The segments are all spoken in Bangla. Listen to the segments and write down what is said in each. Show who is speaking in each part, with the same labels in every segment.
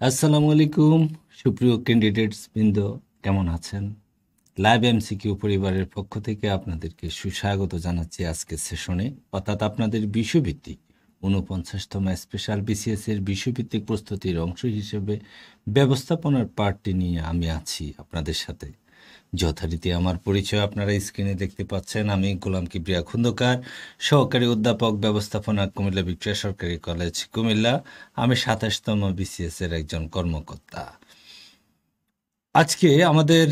Speaker 1: আসসালামু আলাইকুম সুপ্রিয় ক্যান্ডিডেটস বৃন্দ, কেমন আছেন? লাইভ এমসিকিউ পরিবারের পক্ষ থেকে আপনাদেরকে সুস্বাগত জানাচ্ছি আজকের সেশনে, অর্থাৎ আপনাদের বিষয়ভিত্তিক ৪৯তম স্পেশাল বিসিএস এর বিষয়ভিত্তিক প্রস্তুতির অংশ হিসেবে ব্যবস্থাপনার পার্টটি নিয়ে আমি আছি আপনাদের সাথে। যথারীতি আমার পরিচয় আপনারা স্ক্রিনে দেখতে পাচ্ছেন। আমি গোলাম কিবরিয়া খন্দকার, সহকারী অধ্যাপক ব্যবস্থাপনা, কুমিল্লা ভিক্টোরিয়া সরকারি কলেজ কুমিল্লা। আমি ২৭তম বিসিএস এর একজন কর্মকর্তা। আজকে আমাদের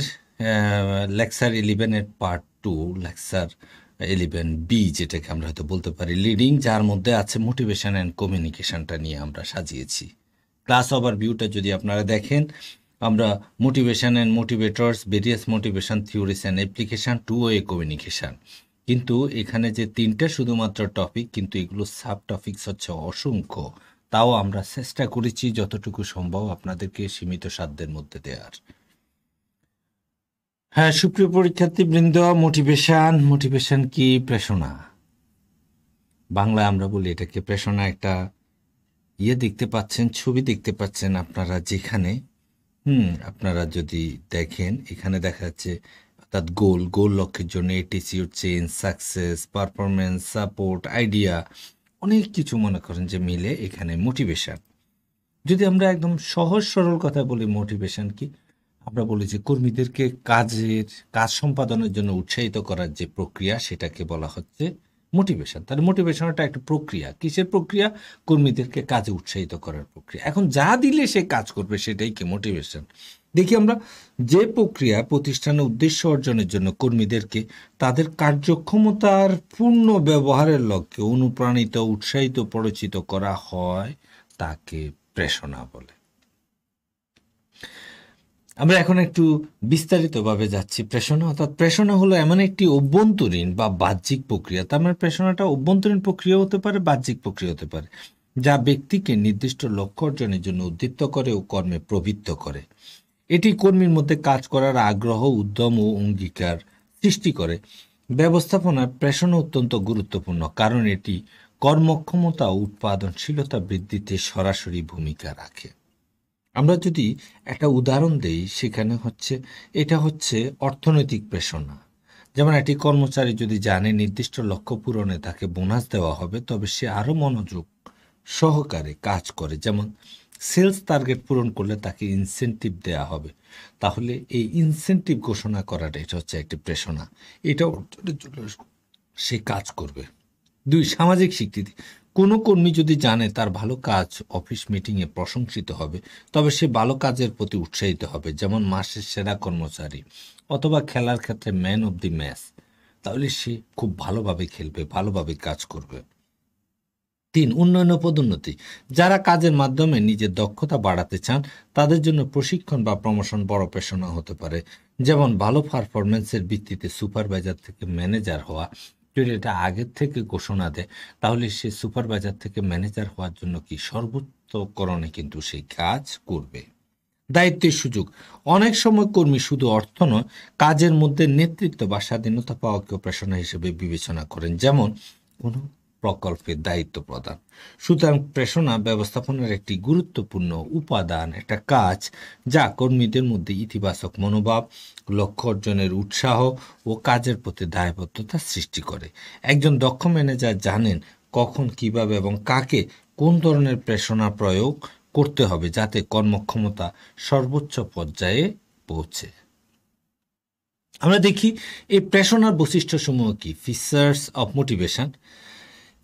Speaker 1: লেকচার 11 এর পার্ট 2, লেকচার 11B, যেটাকে আমরা হয়তো বলতে পারি লিডিং, যার মধ্যে আছে মোটিভেশন অ্যান্ড কমিউনিকেশনটা নিয়ে আমরা সাজিয়েছি। ক্লাস ওভারভিউটা যদি আপনারা দেখেন, আমরা motivation and motivators, various motivation theories and application, two way communication. কিন্তু এখানে যে তিনটা শুধুমাত্র টপিক, কিন্তু এগুলো সাব টপিকস হচ্ছে অসংখ্য। তাও আমরা চেষ্টা করেছি যতটুকু সম্ভব আপনাদেরকে সীমিত সাধ্যের মধ্যে দেওয়ার। হ্যাঁ, সুপ্রিয় পরীক্ষার্থীবৃন্দ, মোটিভেশন কি? প্রেরণা। বাংলায় আমরা বলি এটাকে প্রেরণা। একটা দেখতে পাচ্ছেন, ছবি দেখতে পাচ্ছেন আপনারা, যেখানে আপনারা যদি দেখেন, এখানে দেখা যাচ্ছে অর্থাৎ গোল লক্ষ্যের জন্য attitude change, success, performance, support, idea, অনেক কিছু মনে করেন যে মিলে এখানে মোটিভেশন। যদি আমরা একদম সহজ সরল কথা বলি, মোটিভেশন কি? আমরা বলি যে কর্মীদেরকে কাজ সম্পাদনের জন্য উৎসাহিত করার যে প্রক্রিয়া, সেটাকে বলা হচ্ছে মোটিভেশন। তাহলে মোটিভেশনটা একটা প্রক্রিয়া। কিসের প্রক্রিয়া? কর্মীদেরকে কাজে উৎসাহিত করার প্রক্রিয়া। এখন যা দিলে সে কাজ করবে, সেটাই কি মোটিভেশন। দেখি আমরা, যে প্রক্রিয়া প্রতিষ্ঠানের উদ্দেশ্য অর্জনের জন্য কর্মীদেরকে তাদের কার্যক্ষমতার পূর্ণ ব্যবহারের লক্ষ্যে অনুপ্রাণিত, উৎসাহিত, পরিচিত করা হয়, তাকে প্রেরণা বলে। আমরা এখন একটু বিস্তারিতভাবে যাচ্ছি। প্রেরণা অর্থাৎ প্রেরণা হলো এমন একটি অভ্যন্তরীণ বা বাহ্যিক প্রক্রিয়া। তার মানে প্রেরণাটা অভ্যন্তরীণ প্রক্রিয়া হতে পারে, বাহ্যিক প্রক্রিয়া হতে পারে, যা ব্যক্তিকে নির্দিষ্ট লক্ষ্য অর্জনের জন্য উদ্দীপ্ত করে ও কর্মে প্রবৃত্ত করে। এটি কর্মীর মধ্যে কাজ করার আগ্রহ, উদ্যম ও অঙ্গীকার সৃষ্টি করে। ব্যবস্থাপনার প্রেরণা অত্যন্ত গুরুত্বপূর্ণ, কারণ এটি কর্মক্ষমতা ও উৎপাদনশীলতা বৃদ্ধিতে সরাসরি ভূমিকা রাখে। আমরা যদি একটা উদাহরণ দেই, সেখানে এটা হচ্ছে অর্থনৈতিক প্রেরণা। যেমন একটি কর্মচারী যদি জানে নির্দিষ্ট লক্ষ্য পূরণে তাকে বোনাস দেওয়া হবে, তবে সে আরও মনোযোগ সহকারে কাজ করে। যেমন সেলস টার্গেট পূরণ করলে তাকে ইনসেনটিভ দেওয়া হবে, তাহলে এই ইনসেনটিভ ঘোষণা করাটা, এটা হচ্ছে একটি প্রেরণা। এটা অর্জনের জন্য সে কাজ করবে। 2, সামাজিক স্বীকৃতি। কোনো কর্মী যদি জানে তার ভালো কাজ অফিস মিটিংয়ে প্রশংসিত হবে, তবে সে ভালো কাজের প্রতি উৎসাহিত হবে। যেমন মাসের সেরা কর্মচারী অথবা খেলার ক্ষেত্রে ম্যান অব দি ম্যাচ, তাহলে সে খুব ভালোভাবে খেলবে, ভালোভাবে কাজ করবে। 3, উন্নয়ন ও পদোন্নতি। যারা কাজের মাধ্যমে নিজের দক্ষতা বাড়াতে চান, তাদের জন্য প্রশিক্ষণ বা প্রমোশন বড় প্রেরণা হতে পারে। যেমন ভালো পারফরমেন্সের ভিত্তিতে সুপারভাইজার থেকে ম্যানেজার হওয়া। যদি এটা আগের থেকে ঘোষণা দেয়, তাহলে সে সুপারভাইজার থেকে ম্যানেজার হওয়ার জন্য কি সর্বোচ্চকরণে কিন্তু সেই কাজ করবে। দায়িত্বের সুযোগ। অনেক সময় কর্মী শুধু অর্থ নয়, কাজের মধ্যে নেতৃত্ব বা স্বাধীনতা পাওয়াকেও প্রেরণা হিসেবে বিবেচনা করেন। যেমন কোনো প্রকল্পের দায়িত্ব প্রদান। সুতরাং প্রেরণা ব্যবস্থাপনার একটি গুরুত্বপূর্ণ উপাদান, একটা কাজ যা কর্মীদের মধ্যে ইতিবাচক মনোভাব, লক্ষ্য অর্জনের উৎসাহ ও কাজের প্রতি দায়বদ্ধতা সৃষ্টি করে। একজন দক্ষ ম্যানেজার জানেন কখন, কিভাবে এবং কাকে কোন ধরনের প্রেরণা প্রয়োগ করতে হবে, যাতে কর্মক্ষমতা সর্বোচ্চ পর্যায়ে পৌঁছে। আমরা দেখি এই প্রেরণার বৈশিষ্ট্যসমূহ কি। Features of motivation.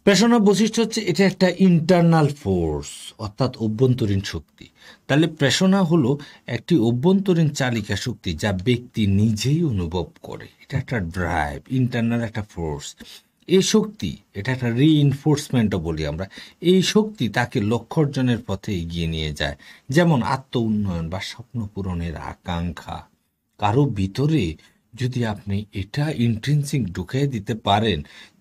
Speaker 1: প্রেরণার বৈশিষ্ট্য হচ্ছে এটা একটা ইন্টারনাল ফোর্স, অর্থাৎ অভ্যন্তরীণ শক্তি। তাহলে প্রেরণা হলো একটি অভ্যন্তরীণ চালিকা শক্তি যা ব্যক্তি নিজেই অনুভব করে। এটা একটা ড্রাইভ, ইন্টারনাল একটা ফোর্স। এই শক্তি, এটা একটা রিইনফোর্সমেন্টও বলি আমরা, এই শক্তি তাকে লক্ষ্য অর্জনের পথে এগিয়ে নিয়ে যায়। যেমন আত্ম উন্নয়ন বা স্বপ্ন পূরণের আকাঙ্ক্ষা। কারো ভিতরে যদি আপনি এটা ইন্ট্রিনসিক ঢুকিয়ে দিতে পারেন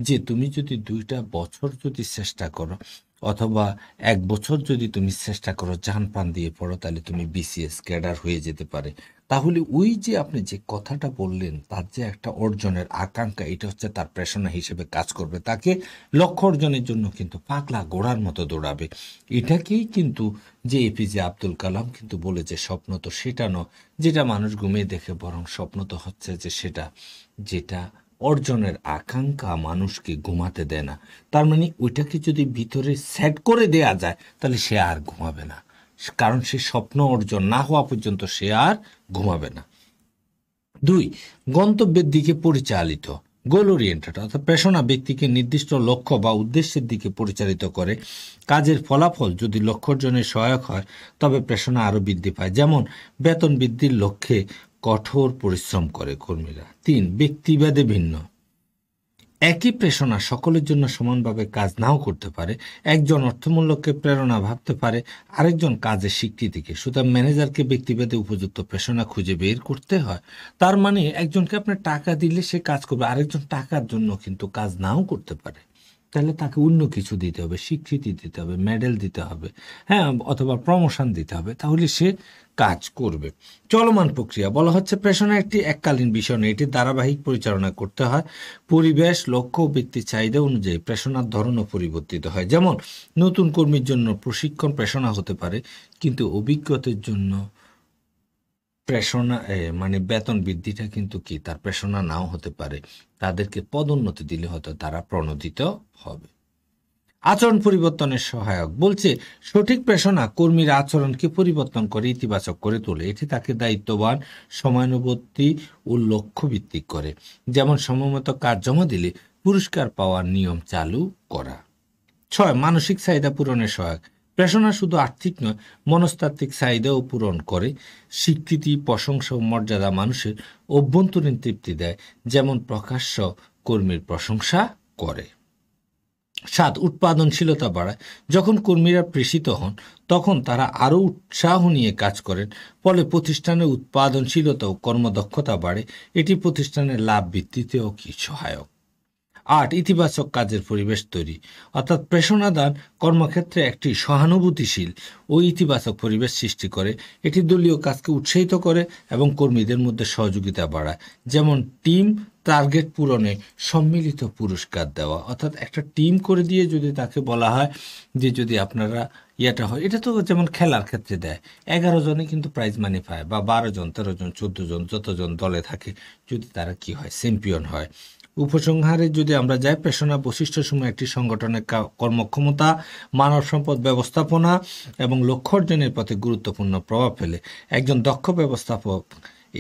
Speaker 1: যে তুমি যদি 2টা বছর যদি চেষ্টা করো, অথবা 1 বছর যদি তুমি চেষ্টা করো, জান প্রাণ দিয়ে পড়ো, তাহলে তুমি বিসিএস ক্যাডার হয়ে যেতে পারে। তাহলে ওই যে আপনি যে কথাটা বললেন, তার যে একটা অর্জনের আকাঙ্ক্ষা, এটা হচ্ছে তার প্রেরণা হিসেবে কাজ করবে, তাকে লক্ষ্য অর্জনের জন্য কিন্তু পাগলা ঘোড়ার মতো দৌড়াবে। এটাকেই কিন্তু যে এপিজে আব্দুল কালাম কিন্তু বলেছে, স্বপ্ন তো সেটা নয় যেটা মানুষ ঘুমিয়ে দেখে, বরং স্বপ্ন তো হচ্ছে যে সেটা যেটা অর্জনের আকাঙ্ক্ষা মানুষকে ঘুমাতে দেয় না। তার মানে ওইটাকে যদি ভিতরে সেট করে দেয়া যায়, তাহলে সে আর ঘুমাবে না, কারণ সে স্বপ্ন অর্জন না হওয়া পর্যন্ত সে আর ঘুমাবে না। 2, গন্তব্যের দিকে পরিচালিত, গোল ওরিয়েন্টেড, অর্থাৎ প্রেরণা ব্যক্তিকে নির্দিষ্ট লক্ষ্য বা উদ্দেশ্যের দিকে পরিচালিত করে। কাজের ফলাফল যদি লক্ষ্য অর্জনে সহায়ক হয়, তবে প্রেরণা আরও বৃদ্ধি পায়। যেমন বেতন বৃদ্ধির লক্ষ্যে কঠোর পরিশ্রম করে কর্মীরা। 3, ব্যক্তিভেদে ভিন্ন, একই প্রেরণা সকলের জন্য সমানভাবে কাজ নাও করতে পারে। একজন অর্থমূল্যকে প্রেরণা ভাবতে পারে, আরেকজন কাজের স্বীকৃতিকে। সুতরাং ম্যানেজারকে ব্যক্তিভেদে উপযুক্ত প্রেরণা খুঁজে বের করতে হয়। তার মানে একজনকে আপনি টাকা দিলে সে কাজ করবে, আরেকজন টাকার জন্য কিন্তু কাজ নাও করতে পারে। তাহলে তাকে অন্য কিছু দিতে হবে, স্বীকৃতি দিতে হবে, মেডেল দিতে হবে, হ্যাঁ, অথবা প্রমোশন দিতে হবে, তাহলে সে কাজ করবে। চলমান প্রক্রিয়া বলা হচ্ছে, প্রেষণা একটি এককালীন বিষয় নয়, এটি ধারাবাহিক পরিচালনা করতে হয়। পরিবেশ, লক্ষ্য ও ব্যক্তির চাহিদা অনুযায়ী প্রেষণার ধরনও পরিবর্তিত হয়। যেমন নতুন কর্মীর জন্য প্রশিক্ষণ প্রেষণা হতে পারে, কিন্তু অভিজ্ঞতার জন্য প্রেষণা মানে বেতন বৃদ্ধিটা কিন্তু কি তার প্রেষণা নাও হতে পারে। তাদেরকে পদোন্নতি দিলে হয়তো তারা প্রণোদিত হবে। আচরণ পরিবর্তনের সহায়ক বলছে, সঠিক প্রেষণা কর্মীর আচরণকে পরিবর্তন করে, ইতিবাচক করে তোলে। এটি তাকে দায়িত্ববান, সময়ানুবর্তী ও লক্ষ্যভিত্তিক করে। যেমন সময়মতো কাজ জমা দিলে পুরস্কার পাওয়ার নিয়ম চালু করা। 6, মানসিক চাহিদা পূরণের সহায়ক, প্রেষণা শুধু আর্থিক নয়, মনস্তাত্ত্বিক চাহিদাও পূরণ করে। স্বীকৃতি, প্রশংসা ও মর্যাদা মানুষের অভ্যন্তরীণ তৃপ্তি দেয়, যেমন প্রকাশ্য কর্মীর প্রশংসা করে। 7, উৎপাদনশীলতা বাড়ায়, যখন কর্মীরা প্রেষিত হন তখন তারা আরও উৎসাহ নিয়ে কাজ করেন, ফলে প্রতিষ্ঠানের উৎপাদনশীলতা ও কর্মদক্ষতা বাড়ে। এটি প্রতিষ্ঠানের লাভ বৃদ্ধিতেও কি সহায়ক। 8, ইতিবাচক কাজের পরিবেশ তৈরি, অর্থাৎ প্রেষণাদান কর্মক্ষেত্রে একটি সহানুভূতিশীল ও ইতিবাচক পরিবেশ সৃষ্টি করে। এটি দলীয় কাজকে উৎসাহিত করে এবং কর্মীদের মধ্যে সহযোগিতা বাড়ায়। যেমন টিম টার্গেট পূরণে সম্মিলিত পুরস্কার দেওয়া, অর্থাৎ একটা টিম করে দিয়ে যদি তাকে বলা হয় যে যদি আপনারা ইয়েটা হয়, এটা তো যেমন খেলার ক্ষেত্রে দেয়, 11 জনে কিন্তু প্রাইজ মানি পায়, বা 12 জন, 13 জন, 14 জন, যতজন দলে থাকে, যদি তারা কি হয়, চ্যাম্পিয়ন হয়। উপসংহারে যদি আমরা যাই, প্রেষণা বৈশিষ্ট্যসমূহ একটি সংগঠনের কর্মক্ষমতা, মানব সম্পদ ব্যবস্থাপনা এবং লক্ষ্য অর্জনের পথে গুরুত্বপূর্ণ প্রভাব ফেলে। একজন দক্ষ ব্যবস্থাপক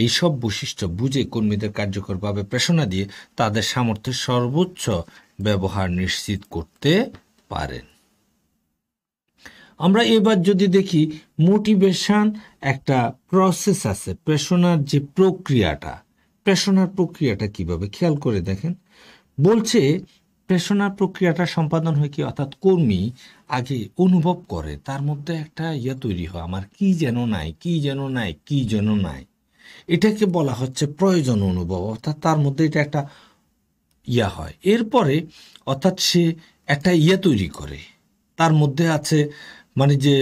Speaker 1: এইসব বৈশিষ্ট্য বুঝে কর্মীদের কার্যকরভাবে প্রেষণা দিয়ে তাদের সামর্থ্যের সর্বোচ্চ ব্যবহার নিশ্চিত করতে পারেন। আমরা এবার যদি দেখি, মোটিভেশন একটা প্রসেস আছে, প্রেষণার যে প্রেষণার প্রক্রিয়াটা কিভাবে, খেয়াল করে দেখেন। বলছে প্রেষণার প্রক্রিয়াটা সম্পাদন হয় কি, অর্থাৎ কর্মী আগে অনুভব করে, তার মধ্যে একটা তৈরি হয়, আমার কি যেন নাই, কি যেন নাই, কি যেন নাই। এটাকে বলা হচ্ছে প্রয়োজন অনুভব, অর্থাৎ তার মধ্যে এটা একটা হয়। এরপরে অর্থাৎ সে একটা তৈরি করে, তার মধ্যে আছে মানে যে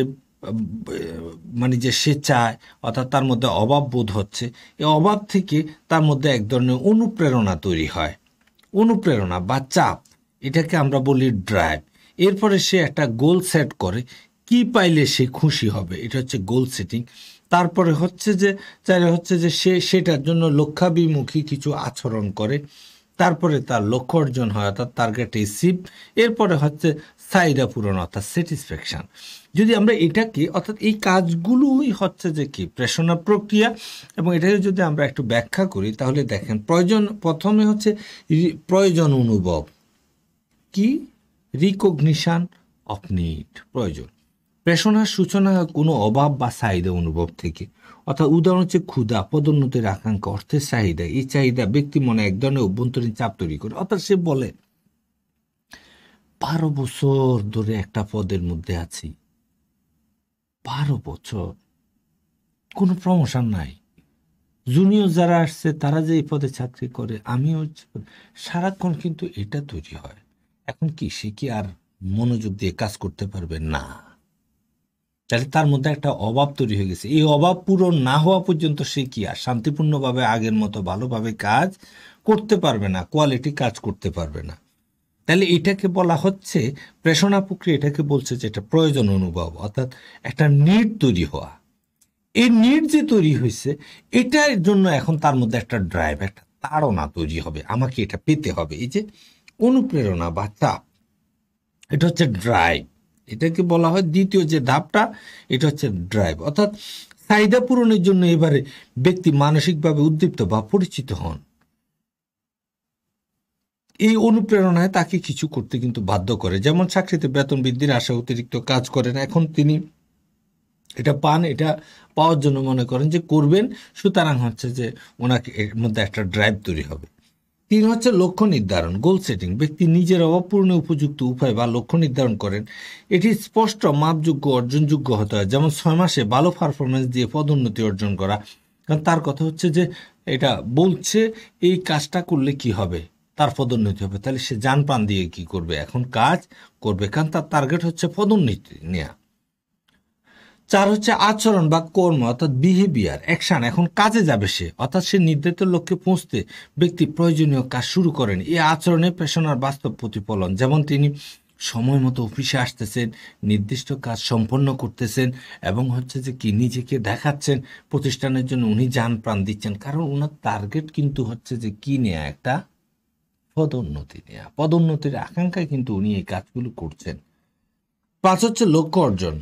Speaker 1: মানে যে সে চায়, অর্থাৎ তার মধ্যে অভাব বোধ হচ্ছে, এই অভাব থেকে তার মধ্যে এক ধরনের অনুপ্রেরণা তৈরি হয়, অনুপ্রেরণা বা চাপ, এটাকে আমরা বলি ড্রাইভ। এরপরে সে একটা গোল সেট করে, কি পাইলে সে খুশি হবে, এটা হচ্ছে গোল সেটিং। তারপরে হচ্ছে যে সে সেটার জন্য লক্ষ্যাভিমুখী কিছু আচরণ করে, তারপরে তার লক্ষ্য অর্জন হয়, অর্থাৎ টার্গেট রিসিভ। এরপরে হচ্ছে চাহিদা পূরণ, অর্থাৎ স্যাটিসফ্যাকশন। যদি আমরা এটাকে, অর্থাৎ এই কাজগুলোই হচ্ছে যে কি প্রেষণা প্রক্রিয়া। এবং এটাকে যদি আমরা একটু ব্যাখ্যা করি, তাহলে দেখেন, প্রথমে হচ্ছে প্রয়োজন অনুভব, কি রিকগনিশন অফ নিড, প্রয়োজন। প্রেষণার সূচনা হয় কোনো অভাব বা চাহিদা অনুভব থেকে, অর্থাৎ উদাহরণ হচ্ছে ক্ষুধা, পদোন্নতির আকাঙ্ক্ষা, অর্থের চাহিদা। এই চাহিদা ব্যক্তি মনে এক ধরনের অভ্যন্তরীণ চাপ তৈরি করে, অর্থাৎ সে বলে 12 বছর ধরে একটা পদের মধ্যে আছি, 12 বছর কোনো প্রমোশন নাই, জুনিয়র যারা আসছে তারা যে এই পদে চাকরি করে, আমিও সারাক্ষণ কিন্তু এটা তৈরি হয়। এখন কি সে কি আর মনোযোগ দিয়ে কাজ করতে পারবে না। তাহলে তার মধ্যে একটা অভাব তৈরি হয়ে গেছে। এই অভাব পূরণ না হওয়া পর্যন্ত সে কি আর শান্তিপূর্ণভাবে আগের মতো ভালোভাবে কাজ করতে পারবে না, কোয়ালিটি কাজ করতে পারবে না। তাহলে এটাকে বলা হচ্ছে প্রেষণা প্রক্রিয়া, এটাকে বলছে যে এটা প্রয়োজন অনুভব, অর্থাৎ একটা নিড তৈরি হওয়া। এই নিড যে তৈরি হয়েছে, এটার জন্য এখন তার মধ্যে একটা ড্রাইভ, একটা তাড়না তৈরি হবে, আমাকে এটা পেতে হবে। এই যে অনুপ্রেরণা বা চাপ, এটা হচ্ছে ড্রাইভ। এটাকে বলা হয় দ্বিতীয় যে ধাপটা, এটা হচ্ছে ড্রাইভ। অর্থাৎ চাহিদা পূরণের জন্য এবারে ব্যক্তি মানসিকভাবে উদ্দীপ্ত বা পরিচিত হন। এই অনুপ্রেরণায় তাকে কিছু করতে কিন্তু বাধ্য করে। যেমন চাকরিতে বেতন বৃদ্ধির আশা, অতিরিক্ত কাজ করেন, এখন তিনি এটা পান, এটা পাওয়ার জন্য মনে করেন যে করবেন, সুতরাং হচ্ছে যে ওনাকে এর মধ্যে একটা ড্রাইভ তৈরি হবে। তিন হচ্ছে লক্ষ্য নির্ধারণ, গোল সেটিং। ব্যক্তি নিজের অভাব পূরণে উপযুক্ত উপায় বা লক্ষ্য নির্ধারণ করেন। এটি স্পষ্ট, মাপযোগ্য, অর্জনযোগ্য হতে হয়। যেমন 6 মাসে ভালো পারফরমেন্স দিয়ে পদোন্নতি অর্জন করা। কারণ তার কথা হচ্ছে যে এটা বলছে এই কাজটা করলে কি হবে, তার পদোন্নতি হবে। তাহলে সে জান প্রাণ দিয়ে কি করবে, এখন কাজ করবে, কারণ তার টার্গেট হচ্ছে পদোন্নতি নেওয়া। 4 হচ্ছে আচরণ বা কর্ম, অর্থাৎ বিহেভিয়ার, অ্যাকশন। এখন কাজে যাবে সে, অর্থাৎ সে নির্ধারিত লক্ষ্যে পৌঁছতে ব্যক্তি প্রয়োজনীয় কাজ শুরু করেন। এই আচরণে পেশনার বাস্তব প্রতিফলন। যেমন তিনি সময় মতো অফিসে আসতেছেন, নির্দিষ্ট কাজ সম্পন্ন করতেছেন, এবং হচ্ছে যে কি নিজেকে দেখাচ্ছেন প্রতিষ্ঠানের জন্য, উনি জান প্রাণ দিচ্ছেন, কারণ ওনার টার্গেট কিন্তু হচ্ছে যে কি নেয়া, একটা পদোন্নতি নেয়া, পদোন্নতির আকাঙ্ক্ষায় কিন্তু উনি এই কাজগুলো করছেন। 5 হচ্ছে লক্ষ্য অর্জন।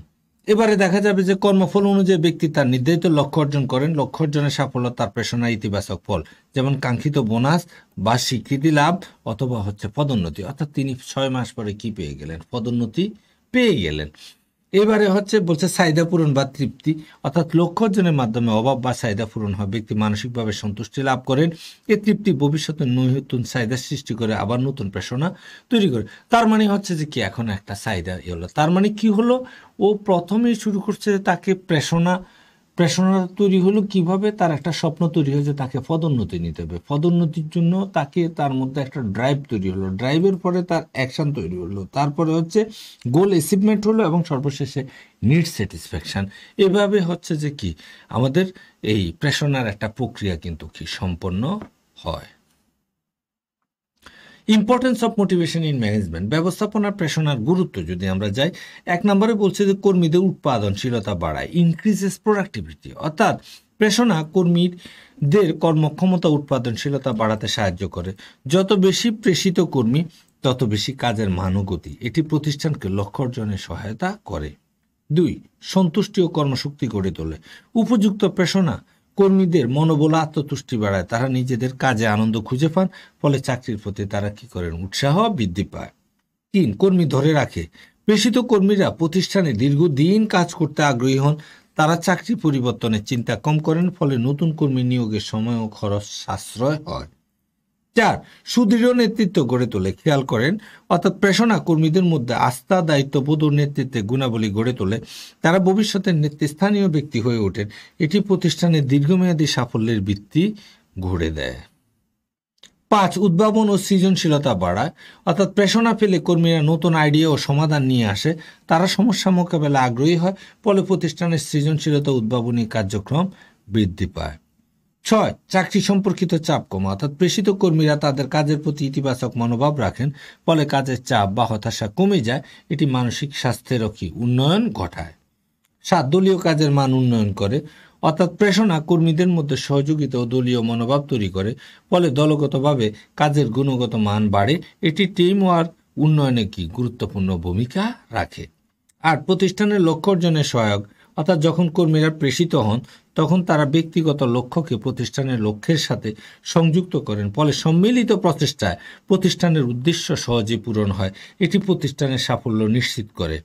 Speaker 1: এবারে দেখা যাবে যে কর্মফল অনুযায়ী ব্যক্তি তার নির্ধারিত লক্ষ্য অর্জন করেন। লক্ষ্য অর্জনের সাফল্য তার পেশনার ইতিবাচক ফল, যেমন কাঙ্ক্ষিত বোনাস বা স্বীকৃতি লাভ, অথবা হচ্ছে পদোন্নতি। অর্থাৎ তিনি 6 মাস পরে কি পেয়ে গেলেন, পদোন্নতি পেয়ে গেলেন। এবারে হচ্ছে বলছে চাহিদা পূরণ বা তৃপ্তি, অর্থাৎ লক্ষ্য অর্জনের মাধ্যমে অভাব বা চাহিদা পূরণ হয়, ব্যক্তি মানসিকভাবে সন্তুষ্টি লাভ করেন। এই তৃপ্তি ভবিষ্যতে নতুন চাহিদা সৃষ্টি করে, আবার নতুন প্রেরণা তৈরি করে। তার মানে হচ্ছে যে কি এখন একটা চাহিদা হলো, তার মানে কি হলো, ও প্রথমেই শুরু করছে তাকে প্রেরণা তৈরি হলো কিভাবে, তার একটা স্বপ্ন তৈরি হয়েছে তাকে পদোন্নতি নিতে হবে, পদোন্নতির জন্য তাকে তার মধ্যে একটা ড্রাইভ তৈরি হলো, ড্রাইভের পরে তার অ্যাকশন তৈরি হলো, তারপরে হচ্ছে গোল অ্যাচিভমেন্ট হলো, এবং সর্বশেষে নিড স্যাটিসফ্যাকশন। এভাবে হচ্ছে যে কি আমাদের এই প্রেরণার একটা প্রক্রিয়া কিন্তু কি সম্পন্ন হয়। Importance of motivation in management, ব্যবস্থাপনার প্রেরণার গুরুত্ব যদি আমরা যাই, 1 নম্বরে বলছে যে কর্মীদের উৎপাদনশীলতা বাড়ায়, ইনক্রিজেস প্রোডাক্টিভিটি। অর্থাৎ প্রেরণা কর্মীদের কর্মক্ষমতা, উৎপাদনশীলতা বাড়াতে সাহায্য করে। যত বেশি প্রেষিত কর্মী, তত বেশি কাজের মান ও গতি। এটি প্রতিষ্ঠানকে লক্ষ্য অর্জনে সহায়তা করে। 2, সন্তুষ্টি ও কর্মশক্তি গড়ে তোলে। উপযুক্ত প্রেরণা কর্মীদের মনোবল, আত্মতুষ্টি বাড়ায়, তারা নিজেদের কাজে আনন্দ খুঁজে পান, ফলে চাকরির প্রতি তারা কি করেন, উৎসাহ বৃদ্ধি পায়। 3, কর্মী ধরে রাখে। প্রেষিত কর্মীরা প্রতিষ্ঠানে দীর্ঘদিন কাজ করতে আগ্রহী হন, তারা চাকরি পরিবর্তনের চিন্তা কম করেন, ফলে নতুন কর্মী নিয়োগের সময় ও খরচ সাশ্রয় হয়। 4, সুদৃঢ় নেতৃত্ব গড়ে তোলে। খেয়াল করেন, অর্থাৎ প্রেরণা কর্মীদের মধ্যে আস্থা, দায়িত্ববোধ ও নেতৃত্বের গুণাবলী গড়ে তোলে, তারা ভবিষ্যতের নেতৃস্থানীয় ব্যক্তি হয়ে ওঠেন। এটি প্রতিষ্ঠানের দীর্ঘমেয়াদী সাফল্যের ভিত্তি গড়ে দেয়। 5, উদ্ভাবন ও সৃজনশীলতা বাড়ায়। অর্থাৎ প্রেরণা পেলে কর্মীরা নতুন আইডিয়া ও সমাধান নিয়ে আসে, তারা সমস্যা মোকাবেলায় আগ্রহী হয়, ফলে প্রতিষ্ঠানের সৃজনশীলতা, উদ্ভাবনী কার্যক্রম বৃদ্ধি পায়। 6, চাকরি সম্পর্কিত চাপ কমা। অর্থাৎ প্রেষিত কর্মীরা তাদের কাজের প্রতি ইতিবাচক মনোভাব রাখেন, ফলে কাজের চাপ বা হতাশা কমে যায়, এটি মানসিক স্বাস্থ্যেরও কি উন্নয়ন ঘটায়। 7, দলীয় কাজের মান উন্নয়ন করে। অর্থাৎ প্রেরণা কর্মীদের মধ্যে সহযোগিতা ও দলীয় মনোভাব তৈরি করে, ফলে দলগতভাবে কাজের গুণগত মান বাড়ে, এটি টিম ওয়ার্ক উন্নয়নে কি গুরুত্বপূর্ণ ভূমিকা রাখে। আর প্রতিষ্ঠানের লক্ষ্য অর্জনে সহায়ক। অর্থাৎ যখন কর্মীরা প্রেষিত হন, তখন তারা ব্যক্তিগত লক্ষ্যকে প্রতিষ্ঠানের লক্ষ্যের সাথে সংযুক্ত করেন, ফলে সম্মিলিত প্রচেষ্টায় প্রতিষ্ঠানের উদ্দেশ্য সহজে পূরণ হয়, এটি প্রতিষ্ঠানের সাফল্য নিশ্চিত করে।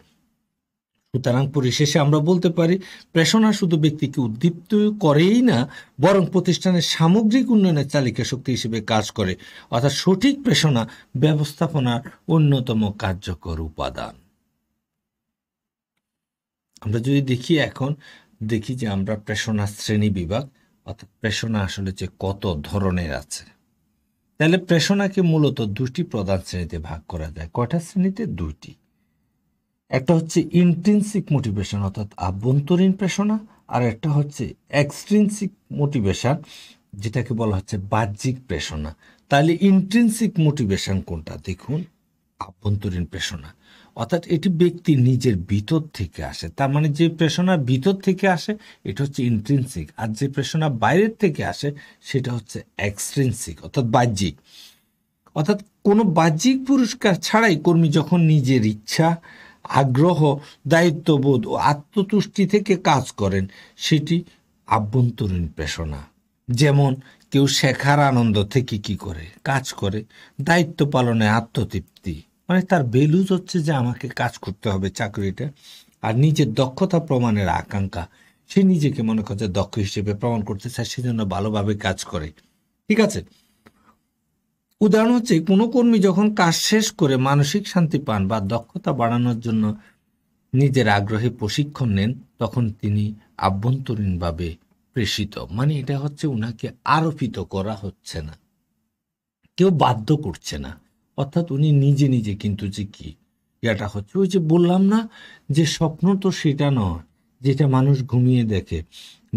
Speaker 1: সুতরাং পরিশেষে আমরা বলতে পারি, প্রেরণা শুধু ব্যক্তিকে উদ্দীপ্ত করেই না, বরং প্রতিষ্ঠানের সামগ্রিক উন্নয়নের চালিকা শক্তি হিসেবে কাজ করে। অর্থাৎ সঠিক প্রেরণা ব্যবস্থাপনার অন্যতম কার্যকর উপাদান। আমরা যদি দেখি, এখন দেখি যে আমরা প্রেরণার শ্রেণী বিভাগ, অর্থাৎ প্রেরণা আসলে যে কত ধরনের আছে। তাহলে প্রেরণাকে মূলত 2টি প্রধান শ্রেণীতে ভাগ করা যায়। কয়টা শ্রেণীতে? 2টি। একটা হচ্ছে ইন্ট্রিনসিক মোটিভেশন অর্থাৎ আভ্যন্তরীণ প্রেরণা, আর একটা হচ্ছে এক্সট্রিনসিক মোটিভেশন যেটাকে বলা হচ্ছে বাহ্যিক প্রেরণা। তাহলে ইন্ট্রিনসিক মোটিভেশন কোনটা? দেখুন, আভ্যন্তরীণ প্রেরণা অর্থাৎ এটি ব্যক্তির নিজের ভিতর থেকে আসে। তার মানে যে প্রেরণা ভিতর থেকে আসে এটা হচ্ছে ইন্ট্রিনসিক, আর যে প্রেরণা বাইরের থেকে আসে সেটা হচ্ছে এক্সট্রিনসিক অর্থাৎ বাহ্যিক। অর্থাৎ কোনো বাহ্যিক পুরস্কার ছাড়াই কর্মী যখন নিজের ইচ্ছা, আগ্রহ, দায়িত্ববোধ ও আত্মতুষ্টি থেকে কাজ করেন সেটি আভ্যন্তরীণ প্রেরণা। যেমন কেউ শেখার আনন্দ থেকে কি করে কাজ করে, দায়িত্ব পালনে আত্মতৃপ্তি, মানে তার ভ্যালুজ হচ্ছে যে আমাকে কাজ করতে হবে চাকরিটা, আর নিজের দক্ষতা প্রমাণের আকাঙ্ক্ষা, সে নিজেকে মনে করছে দক্ষ হিসেবে প্রমাণ করতে চায়, সেজন্য ভালোভাবে কাজ করে। ঠিক আছে, উদাহরণ হচ্ছে কোনো কর্মী যখন কাজ শেষ করে মানসিক শান্তি পান বা দক্ষতা বাড়ানোর জন্য নিজের আগ্রহে প্রশিক্ষণ নেন, তখন তিনি আভ্যন্তরীণভাবে প্রেষিত, মানে এটা হচ্ছে উনাকে আরোপিত করা হচ্ছে না, কেউ বাধ্য করছে না, অর্থাৎ উনি নিজে নিজে কিন্তু যে কি এটা হচ্ছে, ওই যে বললাম না যে স্বপ্ন তো সেটা নয় যেটা মানুষ ঘুমিয়ে দেখে,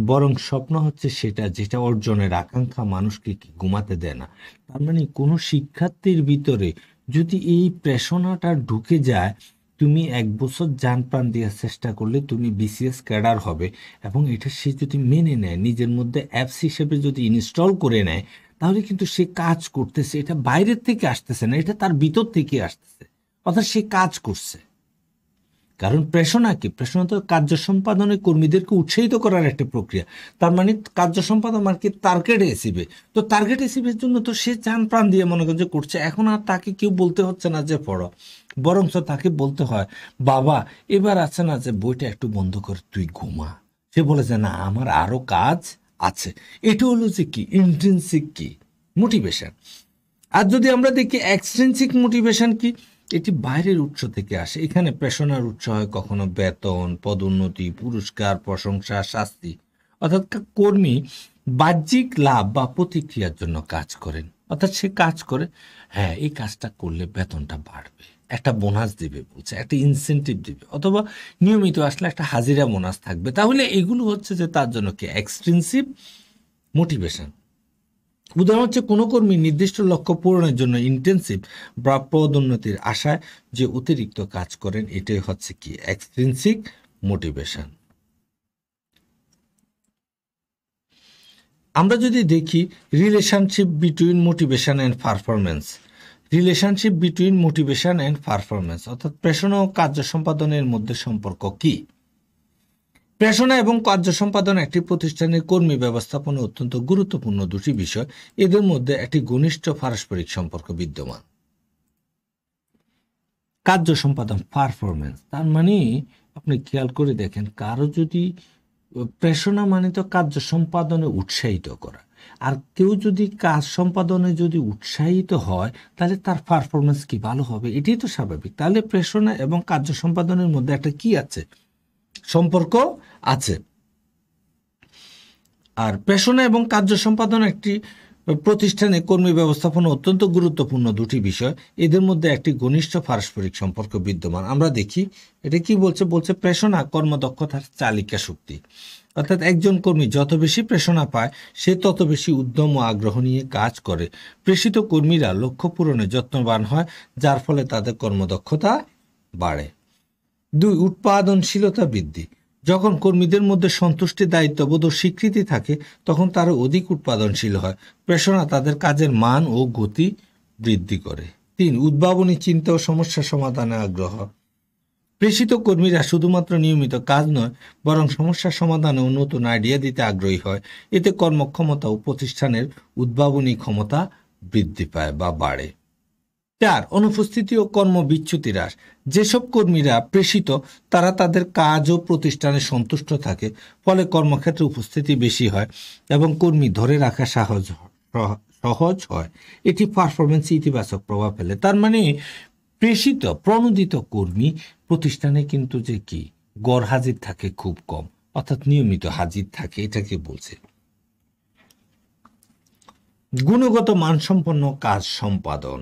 Speaker 1: বরং স্বপ্ন হচ্ছে সেটা যেটা অর্জনের আকাঙ্ক্ষা মানুষকে কি ঘুমাতে দেয় না। তার মানে কোনো শিক্ষার্থীর ভিতরে যদি এই প্রেরণাটা ঢুকে যায়, তুমি 1 বছর জান প্রাণ দেওয়ার চেষ্টা করলে তুমি বিসিএস ক্যাডার হবে, এবং এটা সে যদি মেনে নেয়, নিজের মধ্যে অ্যাপস হিসেবে যদি ইনস্টল করে নেয়, তাহলে কিন্তু সে কাজ করতেছে, এটা বাইরের থেকে আসতেছে না, এটা তার ভিতর থেকে আসতেছে, অর্থাৎ সে কাজ করছে। কারণ প্রেষণা কি? প্রেষণা তো কার্য সম্পাদনে কর্মীদেরকে উৎসাহিত করার একটা প্রক্রিয়া। তার মানে কার্য সম্পাদন মানে কি? টার্গেট অ্যাচিভে। তো টার্গেট অ্যাচিভের জন্য তো সে চান প্রাণ দিয়ে মনে করে যে করছে, এখন আর তাকে কেউ বলতে হচ্ছে না যে পড়ো, বরঞ্চ তাকে বলতে হয়, বাবা এবার আছে না যে বইটা একটু বন্ধ করে তুই ঘুমা। সে বলে যে না, আমার আরো কাজ আছে। এটা হলো যে কি ইন্ট্রিনসিক কি মোটিভেশন। আর যদি আমরা দেখি এক্সট্রিনসিক মোটিভেশন কি, এটি বাইরের উৎস থেকে আসে। এখানে প্রেরণার উৎস হয় কখনো বেতন, পদোন্নতি, পুরস্কার, প্রশংসা, শাস্তি। অর্থাৎ কর্মী বাহ্যিক লাভ বা প্রতিক্রিয়ার জন্য কাজ করেন, অর্থাৎ সে কাজ করে, হ্যাঁ এই কাজটা করলে বেতনটা বাড়বে, একটা বোনাস দিবে, বলছে একটা ইনসেন্টিভ দিবে, অথবা নিয়মিত আসলে একটা হাজিরা বোনাস থাকবে। তাহলে এগুলো হচ্ছে যে তার জন্য কি এক্সট্রিনসিক মোটিভেশন। উদাহরণ হচ্ছে কোনো কর্মী নির্দিষ্ট লক্ষ্য পূরণের জন্য ইন্টেন্সিভ বা পদোন্নতির আশায় যে অতিরিক্ত কাজ করেন, এটাই হচ্ছে কি এক্সট্রিনসিক মোটিভেশন। আমরা যদি দেখি relationship between motivation and performance, relationship between motivation and performance অর্থাৎ প্রেরণা ও কার্য সম্পাদনের মধ্যে সম্পর্ক কি? প্রেষণা এবং কার্য সম্পাদন একটি প্রতিষ্ঠানের কর্মী ব্যবস্থাপনা অত্যন্ত গুরুত্বপূর্ণ দুটি বিষয়। এদের মধ্যে একটি ঘনিষ্ঠ পারস্পরিক সম্পর্ক বিদ্যমান। কার্য সম্পাদন পারফরমেন্স, তার মানে আপনি খেয়াল করে দেখেন, কারো যদি প্রেষণা মানে তো কার্য সম্পাদনে উৎসাহিত করা, আর কেউ যদি কাজ সম্পাদনে যদি উৎসাহিত হয় তাহলে তার পারফরমেন্স কি ভালো হবে, এটাই তো স্বাভাবিক। তাহলে প্রেষণা এবং কার্য সম্পাদনের মধ্যে একটা কি আছে? সম্পর্ক আছে। আর প্রেষণা এবং কার্য সম্পাদন একটি প্রতিষ্ঠানে কর্মী ব্যবস্থাপনা অত্যন্ত গুরুত্বপূর্ণ দুটি বিষয়। এদের মধ্যে একটি ঘনিষ্ঠ পারস্পরিক সম্পর্ক বিদ্যমান। আমরা দেখি এটা কি বলছে, বলছে প্রেষণা কর্মদক্ষতার চালিকা শক্তি, অর্থাৎ একজন কর্মী যত বেশি প্রেষণা পায় সে তত বেশি উদ্যম ও আগ্রহ নিয়ে কাজ করে। প্রেষিত কর্মীরা লক্ষ্য পূরণে যত্নবান হয়, যার ফলে তাদের কর্মদক্ষতা বাড়ে। 2. উৎপাদনশীলতা বৃদ্ধি, যখন কর্মীদের মধ্যে সন্তুষ্টি, দায়িত্ববোধ ও স্বীকৃতি থাকে তখন তারা অধিক উৎপাদনশীল হয়। প্রেষণা তাদের কাজের মান ও গতি বৃদ্ধি করে। 3. উদ্ভাবনী চিন্তা ও সমস্যা সমাধানে আগ্রহ, প্রেষিত কর্মীরা শুধুমাত্র নিয়মিত কাজ নয় বরং সমস্যা সমাধানে ও নতুন আইডিয়া দিতে আগ্রহী হয়। এতে কর্মক্ষমতা ও প্রতিষ্ঠানের উদ্ভাবনী ক্ষমতা বৃদ্ধি পায় বা বাড়ে। 4. অনুপস্থিতি ও কর্মবিচ্যুতি হ্রাস, যেসব কর্মীরা প্রেষিত তারা তাদের কাজ ও প্রতিষ্ঠানে সন্তুষ্ট থাকে, ফলে কর্মক্ষেত্রে উপস্থিতি বেশি হয় এবং কর্মী ধরে রাখা সহজ হয়। এটি পারফরমেন্সে ইতিবাচক প্রভাব ফেলে। তার মানে প্রেষিত প্রণোদিত কর্মী প্রতিষ্ঠানে কিন্তু যে কি গড় হাজির থাকে খুব কম, অর্থাৎ নিয়মিত হাজির থাকে, এটাকে বলছে। গুণগত মানসম্পন্ন কাজ সম্পাদন,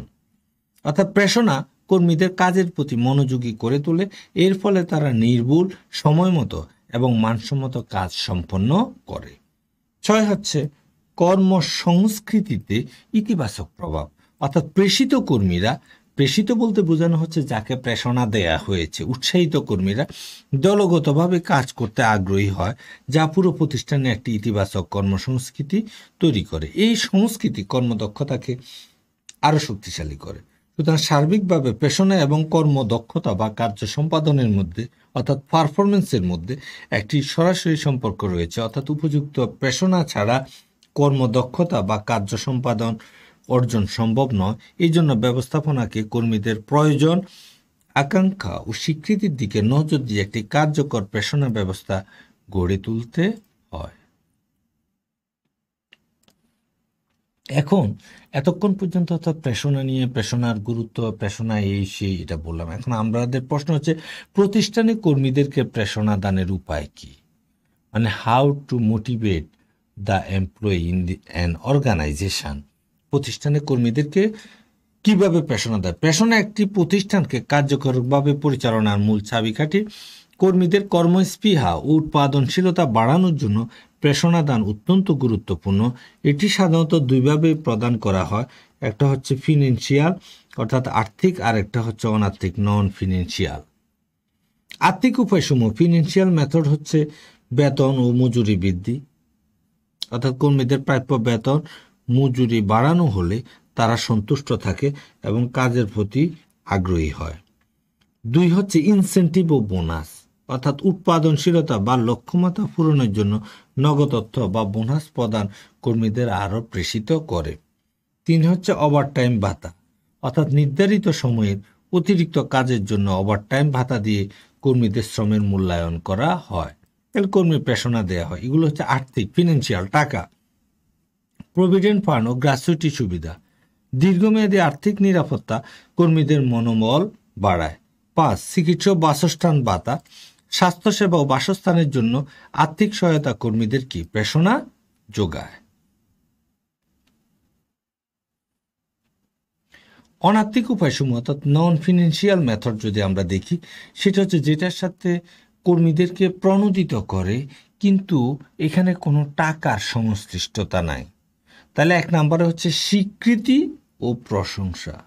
Speaker 1: অর্থাৎ প্রেষণা কর্মীদের কাজের প্রতি মনোযোগী করে তোলে। এর ফলে তারা নির্ভুল, সময়মতো এবং মানসম্মত কাজ সম্পন্ন করে। 6 হচ্ছে কর্মসংস্কৃতিতে ইতিবাচক প্রভাব, অর্থাৎ প্রেষিত কর্মীরা, প্রেষিত বলতে বোঝানো হচ্ছে যাকে প্রেরণা দেয়া হয়েছে, উৎসাহিত কর্মীরা দলগতভাবে কাজ করতে আগ্রহী হয়, যা পুরো প্রতিষ্ঠানে একটি ইতিবাচক কর্মসংস্কৃতি তৈরি করে। এই সংস্কৃতি কর্মদক্ষতাকে আরও শক্তিশালী করে। সুতরাং সার্বিকভাবে পেশনা এবং কর্মদক্ষতা বা কার্য সম্পাদনের মধ্যে, অর্থাৎ পারফরমেন্সের মধ্যে একটি সরাসরি সম্পর্ক রয়েছে। অর্থাৎ উপযুক্ত পেশনা ছাড়া কর্মদক্ষতা বা কার্য সম্পাদন অর্জন সম্ভব নয়। এই জন্য ব্যবস্থাপনাকে কর্মীদের প্রয়োজন, আকাঙ্ক্ষা ও স্বীকৃতির দিকে নজর দিয়ে একটি কার্যকর পেশনা ব্যবস্থা গড়ে তুলতে হয়। এখন এতক্ষণ পর্যন্ত অর্থাৎ পেশনা নিয়ে, পেশনার গুরুত্ব, পেশনা এই সেই এটা বললাম। এখন আমাদের প্রশ্ন হচ্ছে প্রতিষ্ঠানে কর্মীদেরকে পেশনা দানের উপায় কি, মানে how to motivate the employee in an organisation. প্রতিষ্ঠানে কর্মীদেরকে কিভাবে পেশনা দেয়? পেশনা একটি প্রতিষ্ঠানকে কার্যকরভাবে পরিচালনার মূল চাবিকাঠি। কর্মীদের কর্মস্পৃহা ও উৎপাদনশীলতা বাড়ানোর জন্য পেশনা দান অত্যন্ত গুরুত্বপূর্ণ। এটি সাধারণত দুইভাবে প্রদান করা হয়, একটা হচ্ছে ফিনান্সিয়াল অর্থাৎ আর্থিক, আর একটা হচ্ছে অনার্থিক নন ফিনান্সিয়াল। আর্থিক উপায়সমূহ, ফিনান্সিয়াল মেথড হচ্ছে বেতন ও মজুরি বৃদ্ধি, অর্থাৎ কর্মীদের প্রাপ্য বেতন মজুরি বাড়ানো হলে তারা সন্তুষ্ট থাকে এবং কাজের প্রতি আগ্রহী হয়। 2 হচ্ছে ইনসেন্টিভ ও বোনাস, অর্থাৎ উৎপাদনশীলতা বা লক্ষ্যমাত্রা পূরণের জন্য নগদ অর্থ বা বোনাস প্রদান কর্মীদের আরও প্রেষিত করে। 3 হচ্ছে ওভারটাইম ভাতা, অর্থাৎ নির্ধারিত সময়ের অতিরিক্ত কাজের জন্য ওভারটাইম ভাতা দিয়ে কর্মীদের শ্রমের মূল্যায়ন করা হয়, তাহলে কর্মীর পেশনা দেওয়া হয়। এগুলো হচ্ছে আর্থিক, ফিনান্সিয়াল, টাকা। প্রভিডেন্ট ফান্ড ও গ্র্যাচুইটি সুবিধা, দীর্ঘমেয়াদী আর্থিক নিরাপত্তা কর্মীদের মনোবল বাড়ায়। 5 চিকিৎসা ও বাসস্থান ভাতা, স্বাস্থ্যসেবা ও বাসস্থানের জন্য আর্থিক সহায়তা কর্মীদের কি পেশনা যোগায়। অনার্থিক উপায়সমূহ অর্থাৎ নন ফিনান্সিয়াল মেথড যদি আমরা দেখি, সেটা হচ্ছে যেটার সাথে কর্মীদেরকে প্রণোদিত করে কিন্তু এখানে কোনো টাকার সংশ্লিষ্টতা নাই। তাহলে 1 নম্বরে হচ্ছে স্বীকৃতি ও প্রশংসা,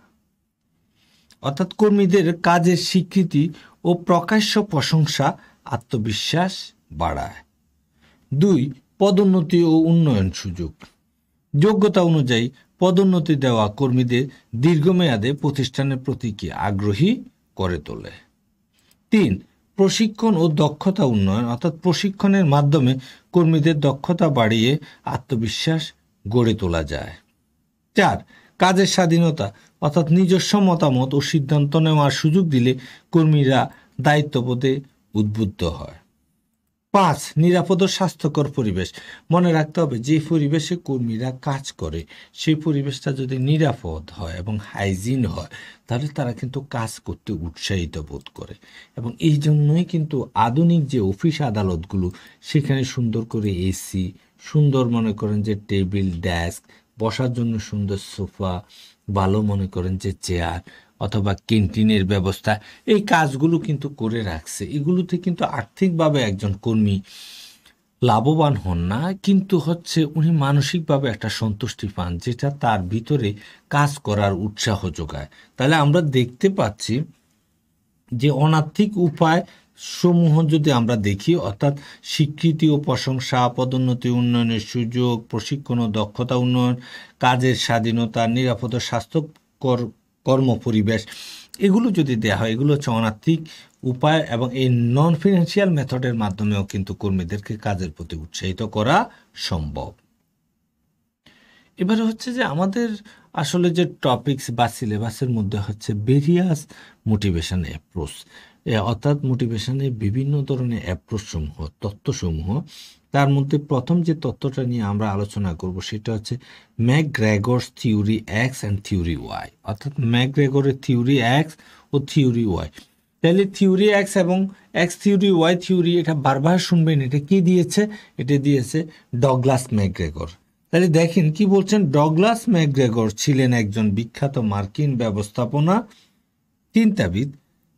Speaker 1: অর্থাৎ কর্মীদের কাজের স্বীকৃতি ও প্রকাশ্য প্রশংসা আত্মবিশ্বাস বাড়ায়। 2 পদোন্নতি ও উন্নয়ন সুযোগ, যোগ্যতা অনুযায়ী পদোন্নতি দেওয়া কর্মীদের দীর্ঘমেয়াদে প্রতিষ্ঠানের প্রতি আগ্রহী করে তোলে। 3 প্রশিক্ষণ ও দক্ষতা উন্নয়ন, অর্থাৎ প্রশিক্ষণের মাধ্যমে কর্মীদের দক্ষতা বাড়িয়ে আত্মবিশ্বাস গড়ে তোলা যায়। 4 কাজের স্বাধীনতা, অর্থাৎ নিজস্ব মতামত ও সিদ্ধান্ত নেওয়ার সুযোগ দিলে কর্মীরা দায়িত্ববোধে উদ্বুদ্ধ হয়। 5 নিরাপদ ও স্বাস্থ্যকর পরিবেশ, মনে রাখতে হবে যে পরিবেশে কর্মীরা কাজ করে সেই পরিবেশটা যদি নিরাপদ হয় এবং হাইজিন হয় তাহলে তারা কিন্তু কাজ করতে উৎসাহিত বোধ করে। এবং এই জন্যই কিন্তু আধুনিক যে অফিস আদালতগুলো সেখানে সুন্দর করে এসি, সুন্দর মনে করেন যে টেবিল, ডেস্ক, বসার জন্য সুন্দর সোফা, ভালো মনে করেন যে চেয়ার অথবা ক্যান্টিনের ব্যবস্থা, এই কাজগুলো কিন্তু করে রাখছে। এগুলোতে কিন্তু আর্থিকভাবে একজন কর্মী লাভবান হন না, কিন্তু হচ্ছে উনি মানসিকভাবে একটা সন্তুষ্টি পান যেটা তার ভিতরে কাজ করার উৎসাহ যোগায়। তাহলে আমরা দেখতে পাচ্ছি যে অনার্থিক উপায় সমূহ যদি আমরা দেখি, অর্থাৎ স্বীকৃতি ও প্রশংসা, পদোন্নতি উন্নয়নের সুযোগ, প্রশিক্ষণ ও দক্ষতা উন্নয়ন, কাজের স্বাধীনতা, নিরাপদ ও স্বাস্থ্যকর কর্মপরিবেশ, এগুলো যদি দেওয়া হয় এগুলো হচ্ছে অনার্থিক উপায়। এবং এই নন ফিনান্সিয়াল মেথডের মাধ্যমেও কিন্তু কর্মীদেরকে কাজের প্রতি উৎসাহিত করা সম্ভব। এবারে হচ্ছে যে আমাদের আসলে যে টপিকস বা সিলেবাসের মধ্যে হচ্ছে ভেরিয়াস মোটিভেশন অ্যাপ্রোচ, অর্থাৎ মোটিভেশনের বিভিন্ন ধরনের অ্যাপ্রোচসমূহ, তত্ত্বসমূহ। তার মধ্যে প্রথম যে তত্ত্বটা নিয়ে আমরা আলোচনা করব সেটা হচ্ছে McGregor's theory X and theory Y, অর্থাৎ ম্যাকগ্রেগরের থিওরি এক্স ও থিওরি ওয়াই। তাহলে থিওরি এক্স এবং এক্স থিওরি ওয়াই থিওরি, এটা বারবার শুনবেন, এটা কি দিয়েছে? এটা দিয়েছে ডগলাস ম্যাকগ্রেগর। তাহলে দেখেন কি বলছেন, ডগলাস ম্যাকগ্রেগর ছিলেন একজন বিখ্যাত মার্কিন ব্যবস্থাপনা চিন্তাবিদ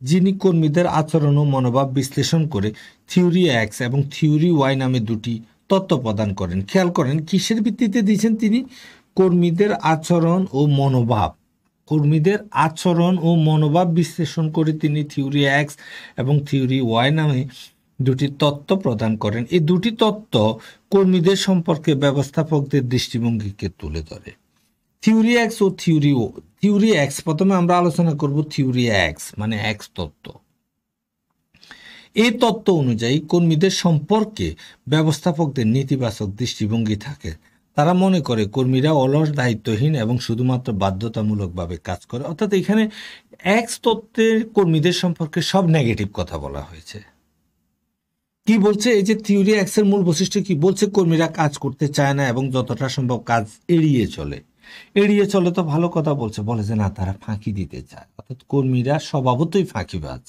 Speaker 1: যিনি কর্মীদের আচরণ ও মনোভাব বিশ্লেষণ করে থিওরি এক্স এবং থিওরি ওয়াই নামে দুটি তত্ত্ব প্রদান করেন। খেয়াল করেন কিসের ভিত্তিতে দিয়েছেন তিনি? কর্মীদের আচরণ ও মনোভাব। কর্মীদের আচরণ ও মনোভাব বিশ্লেষণ করে তিনি থিওরি এক্স এবং থিওরি ওয়াই নামে দুটি তত্ত্ব প্রদান করেন। এই দুটি তত্ত্ব কর্মীদের সম্পর্কে ব্যবস্থাপকদের দৃষ্টিভঙ্গিকে তুলে ধরে। থিওরি এক্স ও থিওরি এক্স, প্রথমে আমরা আলোচনা করব থিওরি এক্স মানে এক্স তত্ত্ব। এই তত্ত্ব অনুযায়ী কর্মীদের সম্পর্কে ব্যবস্থাপকদের নেতিবাচক দৃষ্টিভঙ্গি থাকে। তারা মনে করে কর্মীরা অলস, দায়িত্বহীন এবং শুধুমাত্র বাধ্যতামূলকভাবে কাজ করে। অর্থাৎ এখানে এক্স তত্ত্বের কর্মীদের সম্পর্কে সব নেগেটিভ কথা বলা হয়েছে। কি বলছে? এই যে থিওরি এক্স এর মূল বৈশিষ্ট্য কি বলছে? কর্মীরা কাজ করতে চায় না এবং যতটা সম্ভব কাজ এড়িয়ে চলে। এড়িয়ে চলে তো ভালো কথা বলছে, বলে যে না তারা ফাঁকি দিতে চায়, অর্থাৎ কর্মীরা স্বভাবতই ফাঁকিবাজ।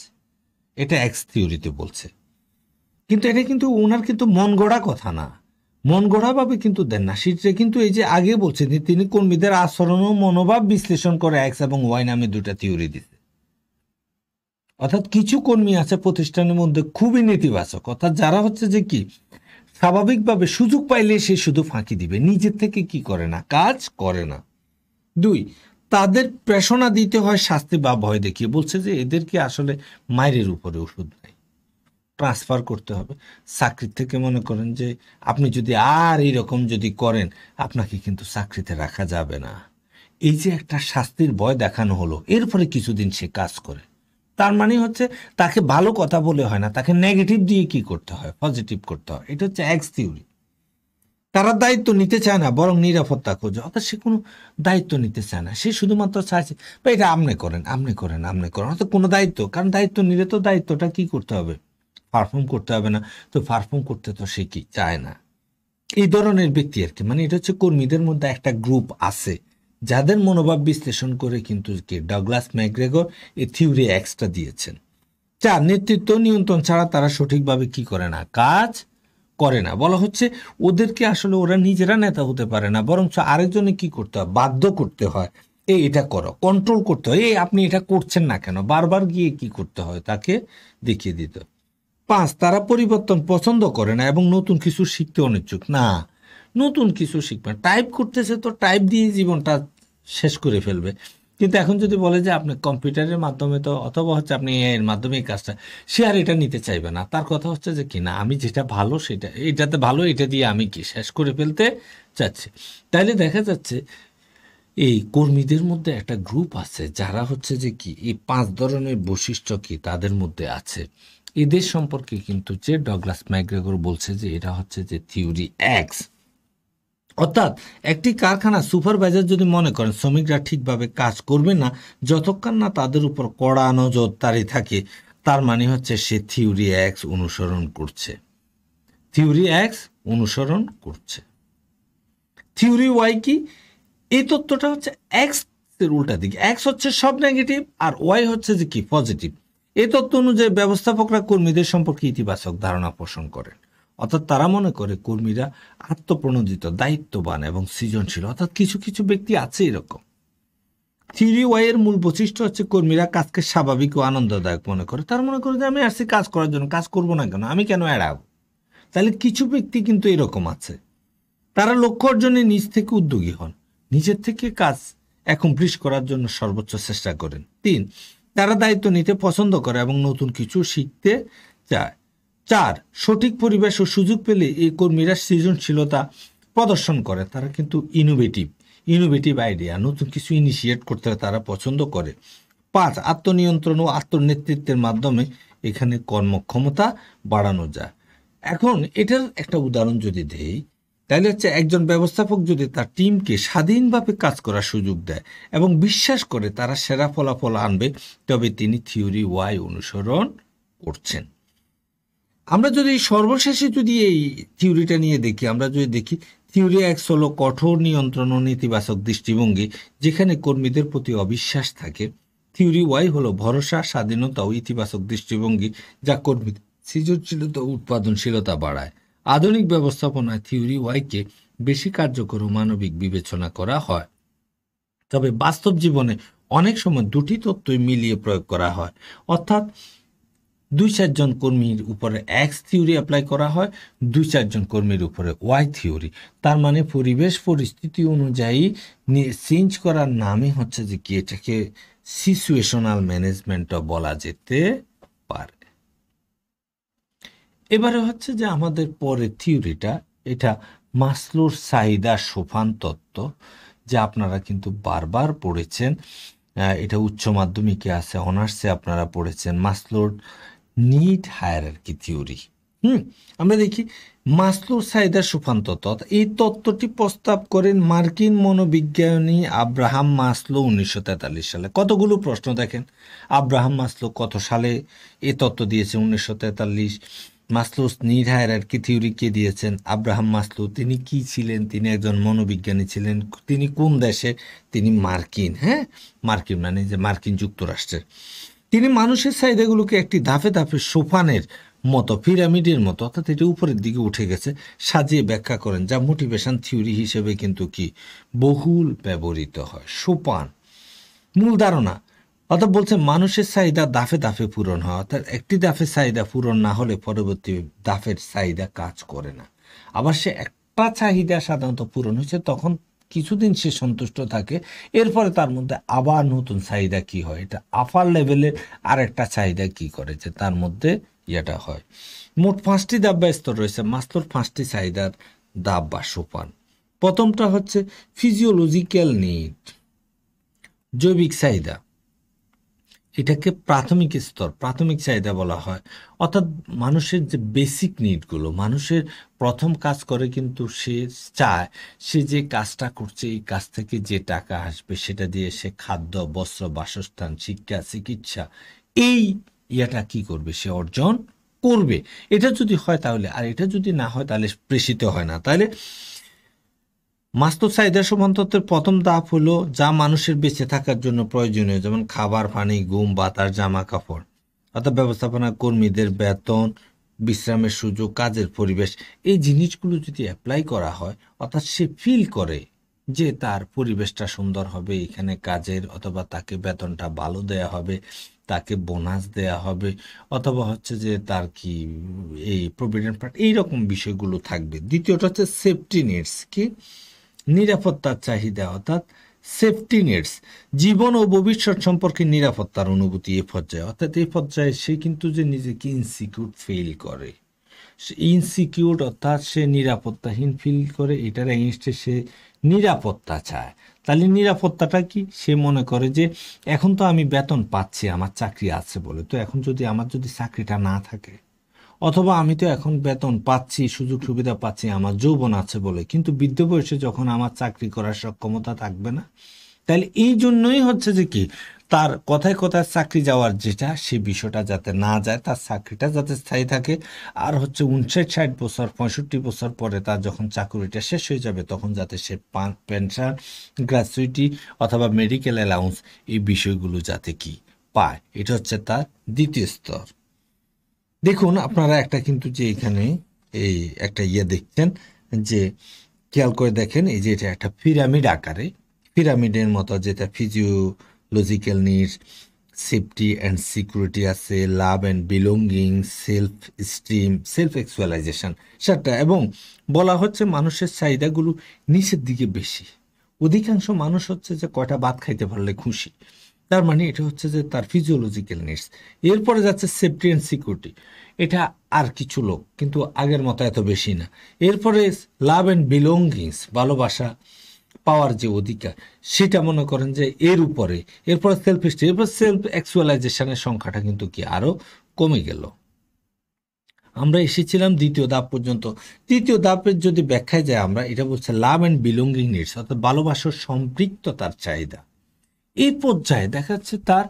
Speaker 1: এটা এক্স থিওরিতে বলছে। কিন্তু এটা কিন্তু ওনার কিন্তু মন গড়া কথা না, মন গড়া ভাবে কিন্তু দেন না। সেটা কিন্তু এই যে আগে বলছে তিনি কর্মীদের আচরণ ও মনোভাব বিশ্লেষণ করে এক্স এবং ওয়াই নামে দুটা থিওরি দিছে। অর্থাৎ কিছু কর্মী আছে প্রতিষ্ঠানের মধ্যে খুবই নেতিবাচক, অর্থাৎ যারা হচ্ছে যে কি স্বাভাবিকভাবে সুযোগ পাইলে সে শুধু ফাঁকি দিবে, নিজের থেকে কি করে না, কাজ করে না। দুই, তাদের প্রেষণা দিতে হয় শাস্তি বা ভয় দেখিয়ে। বলছে যে এদেরকে আসলে মায়ের উপরে ওষুধ নাই, ট্রান্সফার করতে হবে চাকরির থেকে। মনে করেন যে আপনি যদি আর এইরকম যদি করেন আপনাকে কিন্তু চাকরিতে রাখা যাবে না। এই যে একটা শাস্তির ভয় দেখানো হলো, এরপরে কিছুদিন সে কাজ করে। তার মানে হচ্ছে তাকে ভালো কথা বলে হয় না, তাকে নেগেটিভ দিয়ে কি করতে হয়, পজিটিভ করতে হয়। এটা হচ্ছে এক্স থিওরি। তারা দায়িত্ব নিতে চায় না, বরং নিরাপত্তা খোঁজে। অর্থাৎ সে কোনো দায়িত্ব নিতে চায় না, সে শুধুমাত্র চাইছে বা এটা আপনি করেন, আপনি করেন, আপনি করেন, অর্থাৎ কোনো দায়িত্ব। কারণ দায়িত্ব নিলে তো দায়িত্বটা কি করতে হবে, পারফর্ম করতে হবে না, তো পারফর্ম করতে তো সে কি চায় না। এই ধরনের ব্যক্তি আর কি, মানে এটা হচ্ছে কর্মীদের মধ্যে একটা গ্রুপ আছে যাদের মনোভাব বিশ্লেষণ করে কিন্তু কি ডগলাস ম্যাকগ্রেগর এই থিওরি এক্সটা দিয়েছেন। চার, নেতৃত্ব নিয়ন্ত্রণ ছাড়া তারা সঠিকভাবে কি করে না, কাজ করে না। বলা হচ্ছে ওদেরকে আসলে ওরা নিজেরা নেতা হতে পারে না, বরঞ্চ আরেকজনে কি করতে হয়, বাধ্য করতে হয়, এটা করো, কন্ট্রোল করতে হয়, আপনি এটা করছেন না কেন, বারবার গিয়ে কি করতে হয়, তাকে দেখিয়ে দিতে। পাঁচ, তারা পরিবর্তন পছন্দ করে না এবং নতুন কিছু শিখতে অনিচ্ছুক না। নতুন কিছু শিখবে, টাইপ করতেছে তো টাইপ দিয়ে জীবনটা শেষ করে ফেলবে। কিন্তু এখন যদি বলে যে আপনি কম্পিউটারের মাধ্যমে তো, অথবা হচ্ছে আপনি এর মাধ্যমে এই কাজটা, সে আর এটা নিতে চাইবে না। তার কথা হচ্ছে যে কি না, আমি যেটা ভালো সেটা, এটাতে ভালো, এটা দিয়ে আমি কি শেষ করে ফেলতে চাচ্ছি। তাইলে দেখা যাচ্ছে এই কর্মীদের মধ্যে একটা গ্রুপ আছে যারা হচ্ছে যে কি এই পাঁচ ধরনের বৈশিষ্ট্য কি তাদের মধ্যে আছে। এদের সম্পর্কে কিন্তু যে ডগলাস ম্যাকগ্রেগর বলছে যে এটা হচ্ছে যে থিওরি এক্স। অর্থাৎ একটি কারখানা সুপারভাইজার যদি মনে করেন শ্রমিকরা ঠিকভাবে কাজ করবে না যতক্ষণ না তাদের উপর কড়া নজরদারি থাকে, তার মানে হচ্ছে সে থিওরি এক্স অনুসরণ করছে, থিওরি এক্স অনুসরণ করছে। থিওরি ওয়াই কি? এই তত্ত্বটা হচ্ছে এক্স এর উল্টা দিকে। এক্স হচ্ছে সব নেগেটিভ আর ওয়াই হচ্ছে যে কি পজিটিভ। এই তত্ত্ব অনুযায়ী ব্যবস্থাপকরা কর্মীদের সম্পর্কে ইতিবাচক ধারণা পোষণ করেন। অর্থাৎ তারা মনে করে কর্মীরা আত্মপ্রণোদিত, দায়িত্ববান এবং সৃজনশীল। অর্থাৎ কিছু কিছু ব্যক্তি আছে এরকম। থিওরি ওয়াই এর মূল বৈশিষ্ট্য হচ্ছে কর্মীরা কাজকে স্বাভাবিক ও আনন্দদায়ক মনে করে। তারা মনে করে যে আমি আসছি কাজ করার জন্য, কাজ করবো না কেন, আমি কেন এড়াবো। তাহলে কিছু ব্যক্তি কিন্তু এরকম আছে, তারা লক্ষ্য অর্জনে নিজ থেকে উদ্যোগী হন, নিজের থেকে কাজ অ্যাকমপ্লিশ করার জন্য সর্বোচ্চ চেষ্টা করেন। তিন, তারা দায়িত্ব নিতে পছন্দ করে এবং নতুন কিছু শিখতে চায়। চার, সঠিক পরিবেশ ও সুযোগ পেলে এই কর্মীরা সৃজনশীলতা প্রদর্শন করে। তারা কিন্তু ইনোভেটিভ আইডিয়া, নতুন কিছু ইনিশিয়েট করতে তারা পছন্দ করে। পাঁচ, আত্মনিয়ন্ত্রণ ও আত্মনেতৃত্বের মাধ্যমে এখানে কর্মক্ষমতা বাড়ানো যায়। এখন এটার একটা উদাহরণ যদি দেই, তাহলে হচ্ছে একজন ব্যবস্থাপক যদি তার টিমকে স্বাধীনভাবে কাজ করার সুযোগ দেয় এবং বিশ্বাস করে তারা সেরা ফলাফল আনবে, তবে তিনি থিওরি ওয়াই অনুসরণ করছেন। আমরা যদি সর্বশেষে যদি এই থিওরিটা নিয়ে দেখি, আমরা যদি দেখি থিওরি এক্স হলো কঠোর নিয়ন্ত্রণ ও নেতিবাচক দৃষ্টিভঙ্গি যেখানে কর্মীদের প্রতি অবিশ্বাস থাকে। থিওরি ওয়াই হলো ভরসা, স্বাধীনতা ও ইতিবাচক দৃষ্টিভঙ্গি যা কর্মীদের সৃজনশীলতা ও উৎপাদনশীলতা বাড়ায়। আধুনিক ব্যবস্থাপনায় থিওরি ওয়াইকে বেশি কার্যকর ও মানবিক বিবেচনা করা হয়, তবে বাস্তব জীবনে অনেক সময় দুটি তত্ত্বই মিলিয়ে প্রয়োগ করা হয়, অর্থাৎ 2-4 জন কর্মীর উপরে এক্স থিওরি অ্যাপ্লাই করা হয়, 2-4 জন কর্মীর উপরে ওয়াই থিওরি। তার মানে পরিবেশ পরিস্থিতি অনুযায়ী চেঞ্জ করার নামই হচ্ছে যে কি, এটাকে সিচুয়েশনাল ম্যানেজমেন্টও বলা যেতে পারে। এবারে হচ্ছে যে আমাদের পরের থিওরিটা, এটা মাসলোর চাহিদা সোপান তত্ত্ব, যা আপনারা কিন্তু বারবার পড়েছেন। এটা উচ্চ মাধ্যমিকে আছে, অনার্সে আপনারা পড়েছেন মাসলোর নিড হায়ারার্কি থিওরি। আমরা দেখি মাসলোর চাহিদা সোপান তত্ত্ব, এই তত্ত্বটি প্রস্তাব করেন মার্কিন মনোবিজ্ঞানী আব্রাহাম মাসলো 1943 সালে। কতগুলো প্রশ্ন দেখেন, আব্রাহাম মাসলো কত সালে এই তত্ত্ব দিয়েছে? 1943। মাসলোস নিড হায়ারার্কি থিওরি কে দিয়েছেন? Abraham Maslow. তিনি কি ছিলেন? তিনি একজন মনোবিজ্ঞানী ছিলেন। তিনি কোন দেশে? তিনি মার্কিন, মার্কিন মানে যে মার্কিন যুক্তরাষ্ট্রের। তিনি মানুষের চাহিদাগুলোকে একটি ধাপে ধাপে সোপানের মতো, পিরামিডের মতো, অর্থাৎ এটি উপরের দিকে উঠে গেছে, সাজিয়ে ব্যাখ্যা করেন, যা মোটিভেশন থিওরি হিসেবে কিন্তু কি বহুল ব্যবহৃত হয়। সোপান মূল ধারণা, অর্থাৎ বলছে মানুষের চাহিদা দাফে দাফে পূরণ হয়, অর্থাৎ একটি দাফের চাহিদা পূরণ না হলে পরবর্তী দাফের চাহিদা কাজ করে না। আবার সে একটা চাহিদা সাধারণত পূরণ হয়েছে, তখন কিছুদিন সে সন্তুষ্ট থাকে, এরপরে তার মধ্যে আবার নতুন চাহিদা কি হয়, এটা আপার লেভেলের আরেকটা চাহিদা কি করে যে তার মধ্যে ইয়েটা হয়। মোট 5টি ধাপ বা স্তর রয়েছে মাসলোর 5টি চাহিদার ধাপ বা সোপান। প্রথমটা হচ্ছে ফিজিওলজিক্যাল নিড, জৈবিক চাহিদা। এটাকে প্রাথমিক স্তর, প্রাথমিক চাহিদা বলা হয়। অর্থাৎ মানুষের যে বেসিক নিডগুলো, মানুষের প্রথম কাজ করে কিন্তু সে চায় সে যে কাজটা করছে এই কাজ থেকে যে টাকা আসবে সেটা দিয়ে সে খাদ্য, বস্ত্র, বাসস্থান, শিক্ষা, চিকিৎসা, এই ইয়েটা কি করবে, সে অর্জন করবে। এটা যদি হয় তাহলে, আর এটা যদি না হয় তাহলে প্রেষিত হয় না। তাহলে মাসলোর চাহিদা সোপান তত্ত্বের প্রথম ধাপ হলো যা মানুষের বেঁচে থাকার জন্য প্রয়োজনীয়, যেমন খাবার, পানি, ঘুম, বাতাস, জামা কাপড়, অর্থাৎ ব্যবস্থাপনা কর্মীদের বেতন, বিশ্রামের সুযোগ, কাজের পরিবেশ, এই জিনিসগুলো যদি অ্যাপ্লাই করা হয়, অর্থাৎ সে ফিল করে যে তার পরিবেশটা সুন্দর হবে এখানে কাজের, অথবা তাকে বেতনটা ভালো দেয়া হবে, তাকে বোনাস দেয়া হবে, অথবা হচ্ছে যে তার কি এই প্রভিডেন্ট ফান্ড, এইরকম বিষয়গুলো থাকবে। দ্বিতীয়টা হচ্ছে সেফটি নিডস, কি নিরাপত্তার চাহিদা, অর্থাৎ সেফটি নেটস, জীবন ও ভবিষ্যৎ সম্পর্কে নিরাপত্তার অনুভূতি এই পর্যায়ে, অর্থাৎ এই পর্যায়ে সে কিন্তু যে নিজেকে ইনসিকিউর ফিল করে, ইনসিকিউর অর্থাৎ সে নিরাপত্তাহীন ফিল করে, এটার এগেনস্টে সে নিরাপত্তা চায়। তাহলে নিরাপত্তাটা কি, সে মনে করে যে এখন তো আমি বেতন পাচ্ছি আমার চাকরি আছে বলে, তো এখন যদি আমার যদি চাকরিটা না থাকে, অথবা আমি তো এখন বেতন পাচ্ছি, সুযোগ সুবিধা পাচ্ছি আমার যৌবন আছে বলে, কিন্তু বৃদ্ধ বয়সে যখন আমার চাকরি করার সক্ষমতা থাকবে না, তাহলে এই জন্যই হচ্ছে যে কি তার কথায় কথায় চাকরি যাওয়ার যেটা, সে বিষয়টা যাতে না যায়, তার চাকরিটা যাতে স্থায়ী থাকে। আর হচ্ছে 59-60 বছর 65 বছর পরে তার যখন চাকরিটা শেষ হয়ে যাবে, তখন যাতে সে পেনশন, গ্র্যাচুইটি অথবা মেডিকেল অ্যালাউন্স, এই বিষয়গুলো যাতে কি পায়, এটা হচ্ছে তার দ্বিতীয় স্তর। দেখুন আপনারা একটা কিন্তু যে এখানে এই একটা দেখছেন, যে খেয়াল করে দেখেন, এই যে এটা একটা পিরামিড আকারে, পিরামিডের মতো, যেটা physiological needs, safety and security আছে, love and belonging, self esteem, self actualization, সেটা। এবং বলা হচ্ছে মানুষের চাহিদাগুলো নিচের দিকে বেশি। অধিকাংশ মানুষ হচ্ছে যে কয়টা ভাত খাইতে পারলে খুশি, তার মানে এটা হচ্ছে যে তার ফিজিওলজিক্যাল নিডস। এরপরে যাচ্ছে সেফটি অ্যান্ড সিকিউরিটি, এটা আর কিছু লোক, কিন্তু আগের মতো এত বেশি না। এরপরে লাভ অ্যান্ড বিলঙ্গিংস, ভালোবাসা পাওয়ার যে অধিকার, সেটা মনে করেন যে এর উপরে। এরপরে সেলফ স্টিম, এরপর সেলফ অ্যাকচুয়ালাইজেশনের সংখ্যাটা কিন্তু কি আরো কমে গেল। আমরা এসেছিলাম দ্বিতীয় ধাপ পর্যন্ত। তৃতীয় ধাপের যদি ব্যাখ্যায় যায়, আমরা এটা বলছে লাভ অ্যান্ড বিলঙ্গিং নিডস, অর্থাৎ ভালোবাসার সম্পৃক্ততার চাহিদা। এই পর্যায়ে দেখা যাচ্ছে তার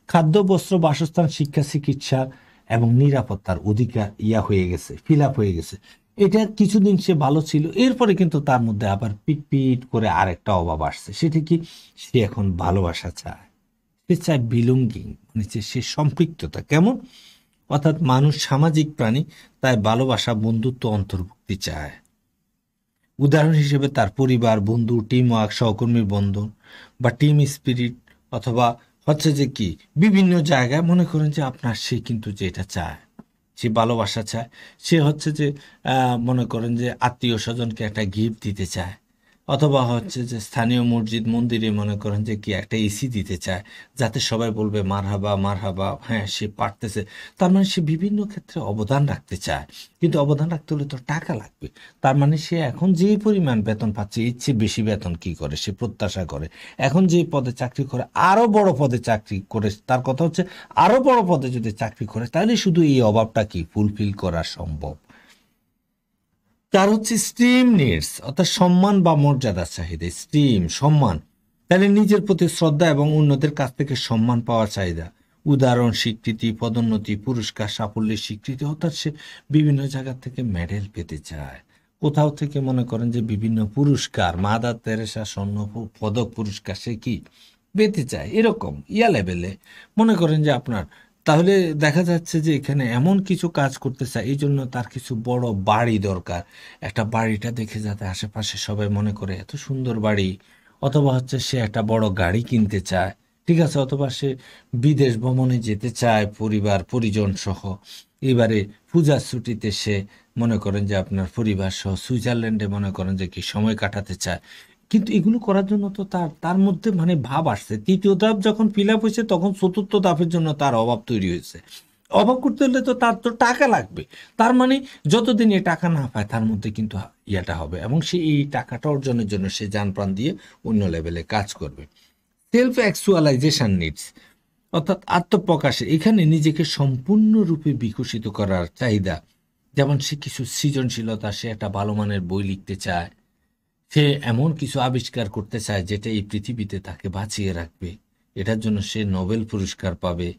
Speaker 1: খাদ্য, বস্ত্র, বাসস্থান, শিক্ষা, চিকিৎসা এবং নিরাপত্তার অধিকার হয়ে গেছে, ফিল আপ হয়ে গেছে। এটা কিছুদিন সে ভালো ছিল, এরপরে কিন্তু তার মধ্যে আবার পিট পিট করে আরেকটা অভাব আসছে। সেটা কি, সে এখন ভালোবাসা চায়, সে চায় বিলঙ্গিং, মানে সে সম্পৃক্ততা। কেমন? অর্থাৎ মানুষ সামাজিক প্রাণী, তাই ভালোবাসা, বন্ধুত্ব, অন্তর্ভুক্তি চায়। উদাহরণ হিসেবে তার পরিবার, বন্ধু, টিম ওয়ার্ক, সহকর্মীর বন্ধন বা টিম স্পিরিট, অথবা হচ্ছে যে কি বিভিন্ন জায়গায় মনে করেন যে আপনার সে কিন্তু যেটা চায়, সে ভালোবাসা চায়, সে হচ্ছে যে মনে করেন যে আত্মীয় স্বজনকে একটা গিফট দিতে চায়, অথবা হচ্ছে যে স্থানীয় মসজিদ মন্দিরে মনে করেন যে কি একটা এসি দিতে চায়, যাতে সবাই বলবে মারহাবা মারহাবা, হ্যাঁ সে পারতেছে। তার মানে সে বিভিন্ন ক্ষেত্রে অবদান রাখতে চায়, কিন্তু অবদান রাখতে হলে তো টাকা লাগবে। তার মানে সে এখন যে পরিমাণ বেতন পাচ্ছে এর চেয়ে বেশি বেতন কি করে সে প্রত্যাশা করে। এখন যে পদে চাকরি করে আরো বড় পদে চাকরি করে, তার কথা হচ্ছে আরো বড় পদে যদি চাকরি করে তাহলে শুধু এই অভাবটা কি ফুলফিল করা সম্ভব। তার হচ্ছে স্টিম নিডস, অর্থাৎ সম্মান বা মর্যাদার চাহিদা, স্টিম সম্মান, তাহলে নিজের প্রতি শ্রদ্ধা এবং অন্যদের কাছ থেকে সম্মান পাওয়ার চাহিদা, উদাহরণ স্বীকৃতি, পদোন্নতি, পুরস্কার, সাফল্যের স্বীকৃতি, অর্থাৎ সে বিভিন্ন জায়গা থেকে মেডেল পেতে চায়, কোথাও থেকে মনে করেন যে বিভিন্ন পুরস্কার, মাদার তেরেসা স্বর্ণ পদক পুরস্কার সে কি পেতে চায়, এরকম ইয়া লেভেলে মনে করেন যে আপনার। তাহলে দেখা যাচ্ছে যে এখানে এমন কিছু কাজ করতে চায়, এই জন্য তার কিছু বড় বাড়ি দরকার। একটা বাড়িটা দেখে যাতে আশেপাশে সবাই মনে করে এত সুন্দর বাড়ি, অথবা হচ্ছে সে একটা বড় গাড়ি কিনতে চায়, ঠিক আছে, অথবা সে বিদেশ ভ্রমণে যেতে চায় পরিবার পরিজন সহ। এবারে পূজার ছুটিতে সে মনে করেন যে আপনার পরিবার সহ সুইজারল্যান্ডে মনে করেন যে কি সময় কাটাতে চায়। কিন্তু এগুলো করার জন্য তো তার তার মধ্যে মানে ভাব আসছে, তৃতীয় ধাপ যখন ফিল আপ হয়েছে তখন চতুর্থ ধাপের জন্য তার অভাব তৈরি হয়েছে। অভাব করতে হলে তো তার তো টাকা লাগবে। তার মানে যতদিন এ টাকা না পায় তার মধ্যে কিন্তু ইয়াটা হবে, এবং সে এই টাকাটা অর্জনের জন্য সে জান প্রাণ দিয়ে অন্য লেভেলে কাজ করবে। সেলফ অ্যাকচুয়ালাইজেশন নিডস, অর্থাৎ আত্মপ্রকাশে, এখানে নিজেকে সম্পূর্ণরূপে বিকশিত করার চাহিদা। যেমন সে কিছু সৃজনশীলতা, সে একটা ভালো মানের বই লিখতে চায়, সে এমন কিছু আবিষ্কার করতে চায় যেটা এই পৃথিবীতে তাকে বাঁচিয়ে রাখবে, এটার জন্য সে নোবেল পুরস্কার পাবে,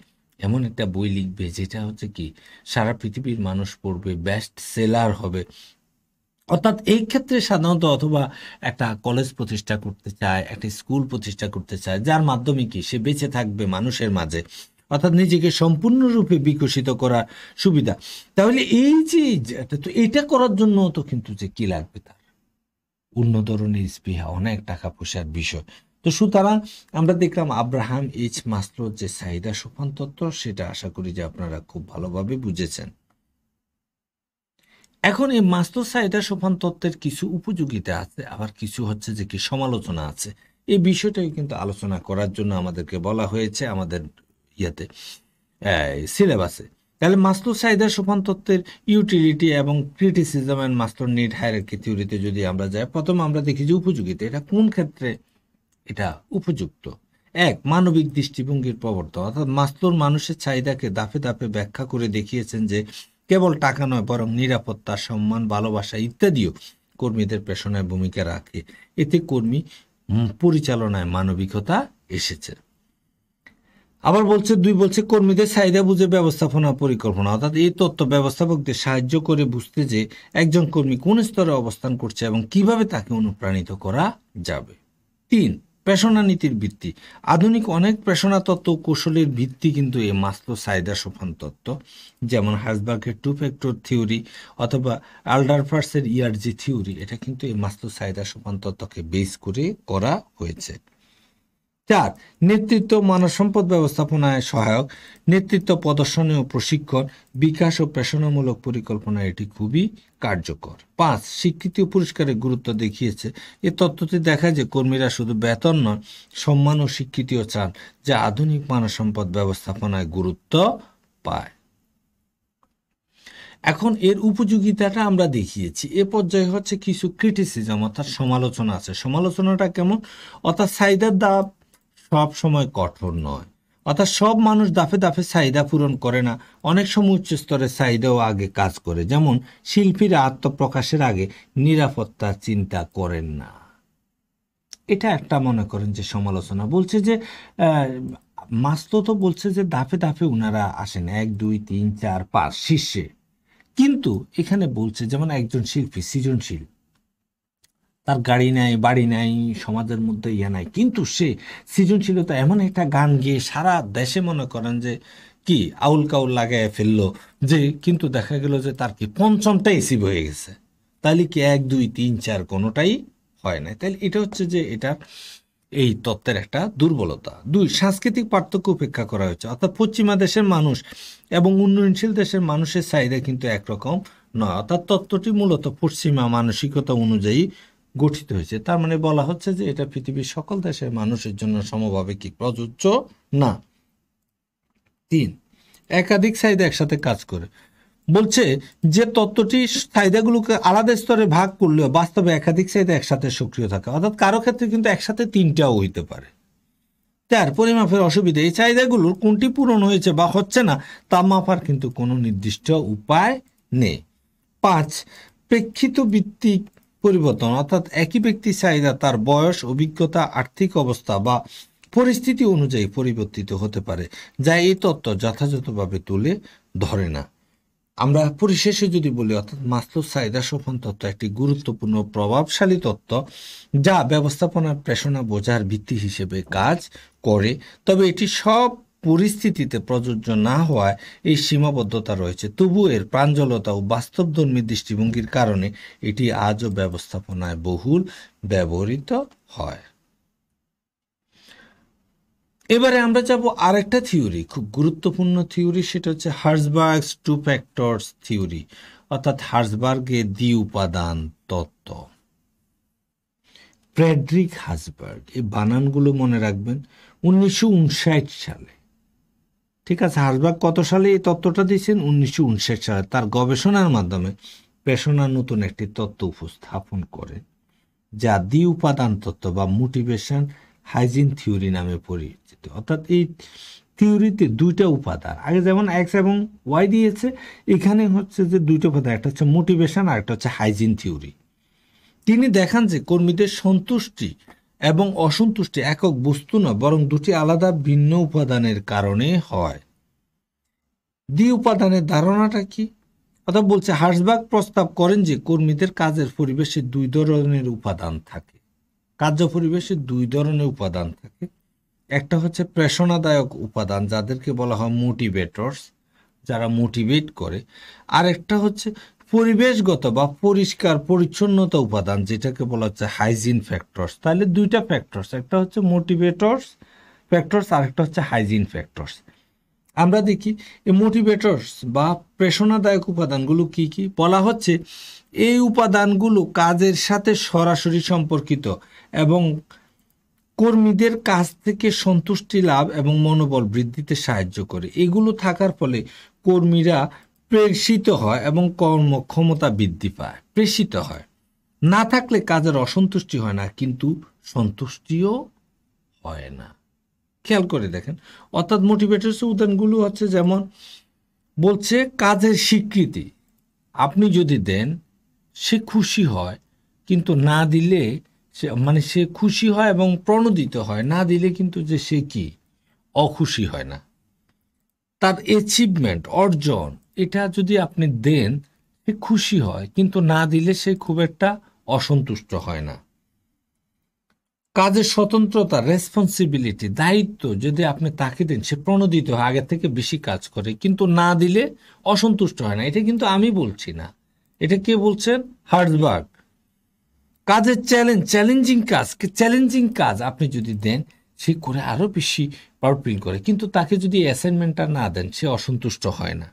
Speaker 1: এমন একটা বই লিখবে যেটা হচ্ছে কি সারা পৃথিবীর মানুষ পড়বে, বেস্ট সেলার হবে। অর্থাৎ এই ক্ষেত্রে সাধারণত অথবা একটা কলেজ প্রতিষ্ঠা করতে চায়, একটা স্কুল প্রতিষ্ঠা করতে চায়, যার মাধ্যমে কি সে বেঁচে থাকবে মানুষের মাঝে, অর্থাৎ নিজেকে সম্পূর্ণরূপে বিকশিত করার সুবিধা। তাহলে এই যে তো এটা করার জন্য তো কিন্তু যে কি লাগবে তার অন্য ধরনের স্পৃহা, অনেক টাকা পয়সার বিষয়। তো সুতরাং আমরা দেখলাম আব্রাহাম এইচ মাসলোর যে চাহিদা সোপান তত্ত্ব, সেটা আশা করি যে আপনারা খুব ভালোভাবে বুঝেছেন। এখন এই মাসলোর চাহিদা সোপান তত্ত্বের কিছু উপযোগিতা আছে, আবার কিছু হচ্ছে যে কি সমালোচনা আছে। এই বিষয়টাই কিন্তু আলোচনা করার জন্য আমাদেরকে বলা হয়েছে আমাদের ইয়াতে সিলেবাসে। তাহলে মাসলোর চাহিদা সোপান তত্ত্বের ইউটিলিটি এবং ক্রিটিসিজম অ্যান্ড মাসলোর নিড হায়ারার্কি থিওরিতে যদি আমরা যাই, প্রথম আমরা দেখি যে উপযোগিতা, এটা কোন ক্ষেত্রে এটা উপযুক্ত। এক, মানবিক দৃষ্টিভঙ্গির প্রবর্তন, অর্থাৎ মাসলোর মানুষের চাহিদাকে ধাপে ধাপে ব্যাখ্যা করে দেখিয়েছেন যে কেবল টাকা নয় বরং নিরাপত্তা, সম্মান, ভালোবাসা ইত্যাদিও কর্মীদের পেশনায় ভূমিকা রাখে। এতে কর্মী পরিচালনায় মানবিকতা এসেছে। আবার বলছে দুই, বলছে কর্মীদের চাহিদা বুঝে ব্যবস্থাপনা পরিকল্পনা, অর্থাৎ এই তথ্য ব্যবস্থাপকদের সাহায্য করে বুঝতে যে একজন কর্মী কোন স্তরে অবস্থান করছে এবং কিভাবে তাকে অনুপ্রাণিত করা যাবে। তিন, পেশনা নীতির ভিত্তি, আধুনিক অনেক পেশনা তত্ত্ব কৌশলের ভিত্তি কিন্তু এই মাসলো চাহিদা সোপান তত্ত্ব, যেমন হার্জবার্গের টু ফ্যাক্টর থিওরি অথবা আল্ডারফার্সের ইআরজি থিওরি, এটা কিন্তু এই মাসলো চাহিদা সোপান তত্ত্বকে বেস করে করা হয়েছে। চার, নেতৃত্ব মানব সম্পদ ব্যবস্থাপনায় সহায়ক, নেতৃত্ব প্রদর্শনী ও প্রশিক্ষণ, বিকাশ ও পেশনামূলক পরিকল্পনা এটি খুবই কার্যকর। পাঁচ, স্বীকৃতি ও পুরস্কারের গুরুত্ব দেখিয়েছে। এ তত্ত্বটি দেখায় যে কর্মীরা শুধু বেতন নয়, সম্মান ও স্বীকৃতিও চান, যা আধুনিক মানব সম্পদ ব্যবস্থাপনায় গুরুত্ব পায়। এখন এর উপযোগিতাটা আমরা দেখিয়েছি। এ পর্যায়ে হচ্ছে কিছু ক্রিটিসিজম অর্থাৎ সমালোচনা আছে। সমালোচনাটা কেমন? অর্থাৎ চাহিদার দাম সব সময় কঠোর নয়, অর্থাৎ সব মানুষ দাফে দাফে চাহিদা পূরণ করে না, অনেক সময় উচ্চ স্তরের চাহিদাও আগে কাজ করে। যেমন শিল্পীরা আত্মপ্রকাশের আগে নিরাপত্তার চিন্তা করেন না, এটা একটা মনে করেন যে সমালোচনা। বলছে যে মাসলো তো বলছে যে দাফে দাফে উনারা আসেন, 1 2 3 4 5 শীর্ষে, কিন্তু এখানে বলছে যেমন একজন শিল্পী সৃজনশীল, তার গাড়ি নাই বাড়ি নাই সমাজের মধ্যে ইয়ে নাই, কিন্তু সে সৃজনশীলতা এমন একটা গান গেয়ে সারা দেশে মনে করেন যে কি আউল কাউল লাগায় ফেললো, যে কিন্তু দেখা গেল যে তার কি পঞ্চমটা এসিভ হয়ে গেছে। তাহলে কি 1 2 3 4 কোনোটাই হয় না। তাহলে এটা হচ্ছে যে এটা এই তত্ত্বের একটা দুর্বলতা। 2, সাংস্কৃতিক পার্থক্য উপেক্ষা করা হয়েছে, অর্থাৎ পশ্চিমা দেশের মানুষ এবং উন্নয়নশীল দেশের মানুষের চাহিদা কিন্তু একরকম নয়, অর্থাৎ তত্ত্বটি মূলত পশ্চিমা মানসিকতা অনুযায়ী গঠিত হয়েছে। তার মানে বলা হচ্ছে যে এটা পৃথিবীর সকল দেশের মানুষের জন্য সমভাবে কি প্রযোজ্য না। 3, একাধিক চাহিদা একসাথে কাজ করে। বলছে যে তত্ত্বটি চাহিদাগুলোকে আলাদা স্তরে ভাগ করলেও বাস্তবে একাধিক চাহিদা একসাথে সক্রিয় থাকে, অর্থাৎ কারো ক্ষেত্রে কিন্তু একসাথে 3টাও হইতে পারে। 4, পরিমাপের অসুবিধা। এই চাহিদাগুলোর কোনটি পূরণ হয়েছে বা হচ্ছে না তা মাপার কিন্তু কোনো নির্দিষ্ট উপায় নেই। 5, প্রেক্ষিত ভিত্তিক পরিবর্তন, অর্থাৎ একই ব্যক্তির চাহিদা তার বয়স, অভিজ্ঞতা, আর্থিক অবস্থা বা পরিস্থিতি অনুযায়ী পরিবর্তিত হতে পারে, যা এই তত্ত্ব যথাযথভাবে তুলে ধরে না। আমরা পরিশেষে যদি বলি, অর্থাৎ মাসলোর চাহিদা সোপান তত্ত্ব একটি গুরুত্বপূর্ণ প্রভাবশালী তত্ত্ব যা ব্যবস্থাপনার প্রেষণা বোঝার ভিত্তি হিসেবে কাজ করে, তবে এটি সব পরিস্থিতিতে প্রযোজ্য না হওয়ায় এই সীমাবদ্ধতা রয়েছে। তবু এর প্রাঞ্জলতা ও বাস্তবধর্মী দৃষ্টিভঙ্গির কারণে এটি আজও ব্যবস্থাপনায় বহুল ব্যবহৃত হয়। এবারে আমরা যাব আরেকটা থিওরি, খুব গুরুত্বপূর্ণ থিওরি, সেটা হচ্ছে হার্জবার্গস 2 ফ্যাক্টরস থিওরি, অর্থাৎ হার্জবার্গের দ্বি উপাদান তত্ত্ব। ফ্রেডরিক হার্জবার্গ, এই বানানগুলো মনে রাখবেন, 1959 সালে। ঠিক আছে, হার্জবার্গ কত সালে এই তত্ত্বটা দিয়েছেন? 1959 সালে। তার গবেষণার মাধ্যমে প্রেষণা নতুন একটি তত্ত্ব উপস্থাপন করেন যা দ্বি উপাদান তত্ত্ব বা মোটিভেশন হাইজিন থিওরি নামে পরিচিত। অর্থাৎ এই থিওরিতে 2টা উপাদান, আগে যেমন এক্স এবং ওয়াই দিয়েছে, এখানে হচ্ছে যে 2টা উপাদান, একটা হচ্ছে মোটিভেশন আর একটা হচ্ছে হাইজিন থিওরি। তিনি দেখান যে কর্মীদের সন্তুষ্টি এবং অসন্তুষ্টি একক বস্তু নয়, বরং 2টি আলাদা ভিন্ন উপাদানের কারণে হয়। দ্বি উপাদানের ধারণাটা কি? অর্থাৎ বলছে, হার্জবার্গ প্রস্তাব করেন যে কর্মীদের কাজের পরিবেশে 2 ধরনের উপাদান থাকে। কার্য পরিবেশে 2 ধরনের উপাদান থাকে। একটা হচ্ছে প্রেরণাদায়ক উপাদান, যাদেরকে বলা হয় মোটিভেটরস, যারা মোটিভেট করে। আর একটা হচ্ছে পরিবেশগত বা পরিষ্কার পরিচ্ছন্নতা উপাদান, যেটাকে বলা হচ্ছে হাইজিন ফ্যাক্টরস। তাহলে 2টা ফ্যাক্টরস, একটা হচ্ছে মোটিভেটরস ফ্যাক্টরস আর একটা হচ্ছে হাইজিন ফ্যাক্টরস। আমরা দেখি এই মোটিভেটরস বা প্রেরণাদায়ক উপাদানগুলো কি কি বলা হচ্ছে। এই উপাদানগুলো কাজের সাথে সরাসরি সম্পর্কিত এবং কর্মীদের কাছ থেকে সন্তুষ্টি লাভ এবং মনোবল বৃদ্ধিতে সাহায্য করে। এগুলো থাকার ফলে কর্মীরা প্রেষিত হয় এবং কর্মক্ষমতা বৃদ্ধি পায়। প্রেষিত হয়, না থাকলে কাজের অসন্তুষ্টি হয় না, কিন্তু সন্তুষ্টিও হয় না। খেয়াল করে দেখেন, অর্থাৎ মোটিভেটরস উদাহরণগুলো হচ্ছে যেমন বলছে কাজের স্বীকৃতি আপনি যদি দেন সে খুশি হয়, কিন্তু না দিলে সে খুশি হয় এবং প্রণোদিত হয়, না দিলে কিন্তু যে সে কি অখুশি হয় না। তার অ্যাচিভমেন্ট অর্জন, এটা যদি আপনি দেন সে খুশি হয়, কিন্তু না দিলে সে খুব একটা অসন্তুষ্ট হয় না। কাজের স্বতন্ত্রতা রেসপন্সিবিলিটি দায়িত্ব যদি আপনি তাকে দেন সে প্রণোদিত হয়, আগের থেকে বেশি কাজ করে, কিন্তু না দিলে অসন্তুষ্ট হয় না। এটা কিন্তু আমি বলছি না, এটা কে বলছেন? হার্জবার্গ। কাজের চ্যালেঞ্জিং কাজ আপনি যদি দেন সে করে আরো বেশি প্রাউড ফিল করে, কিন্তু তাকে যদি অ্যাসাইনমেন্টটা না দেন সে অসন্তুষ্ট হয় না।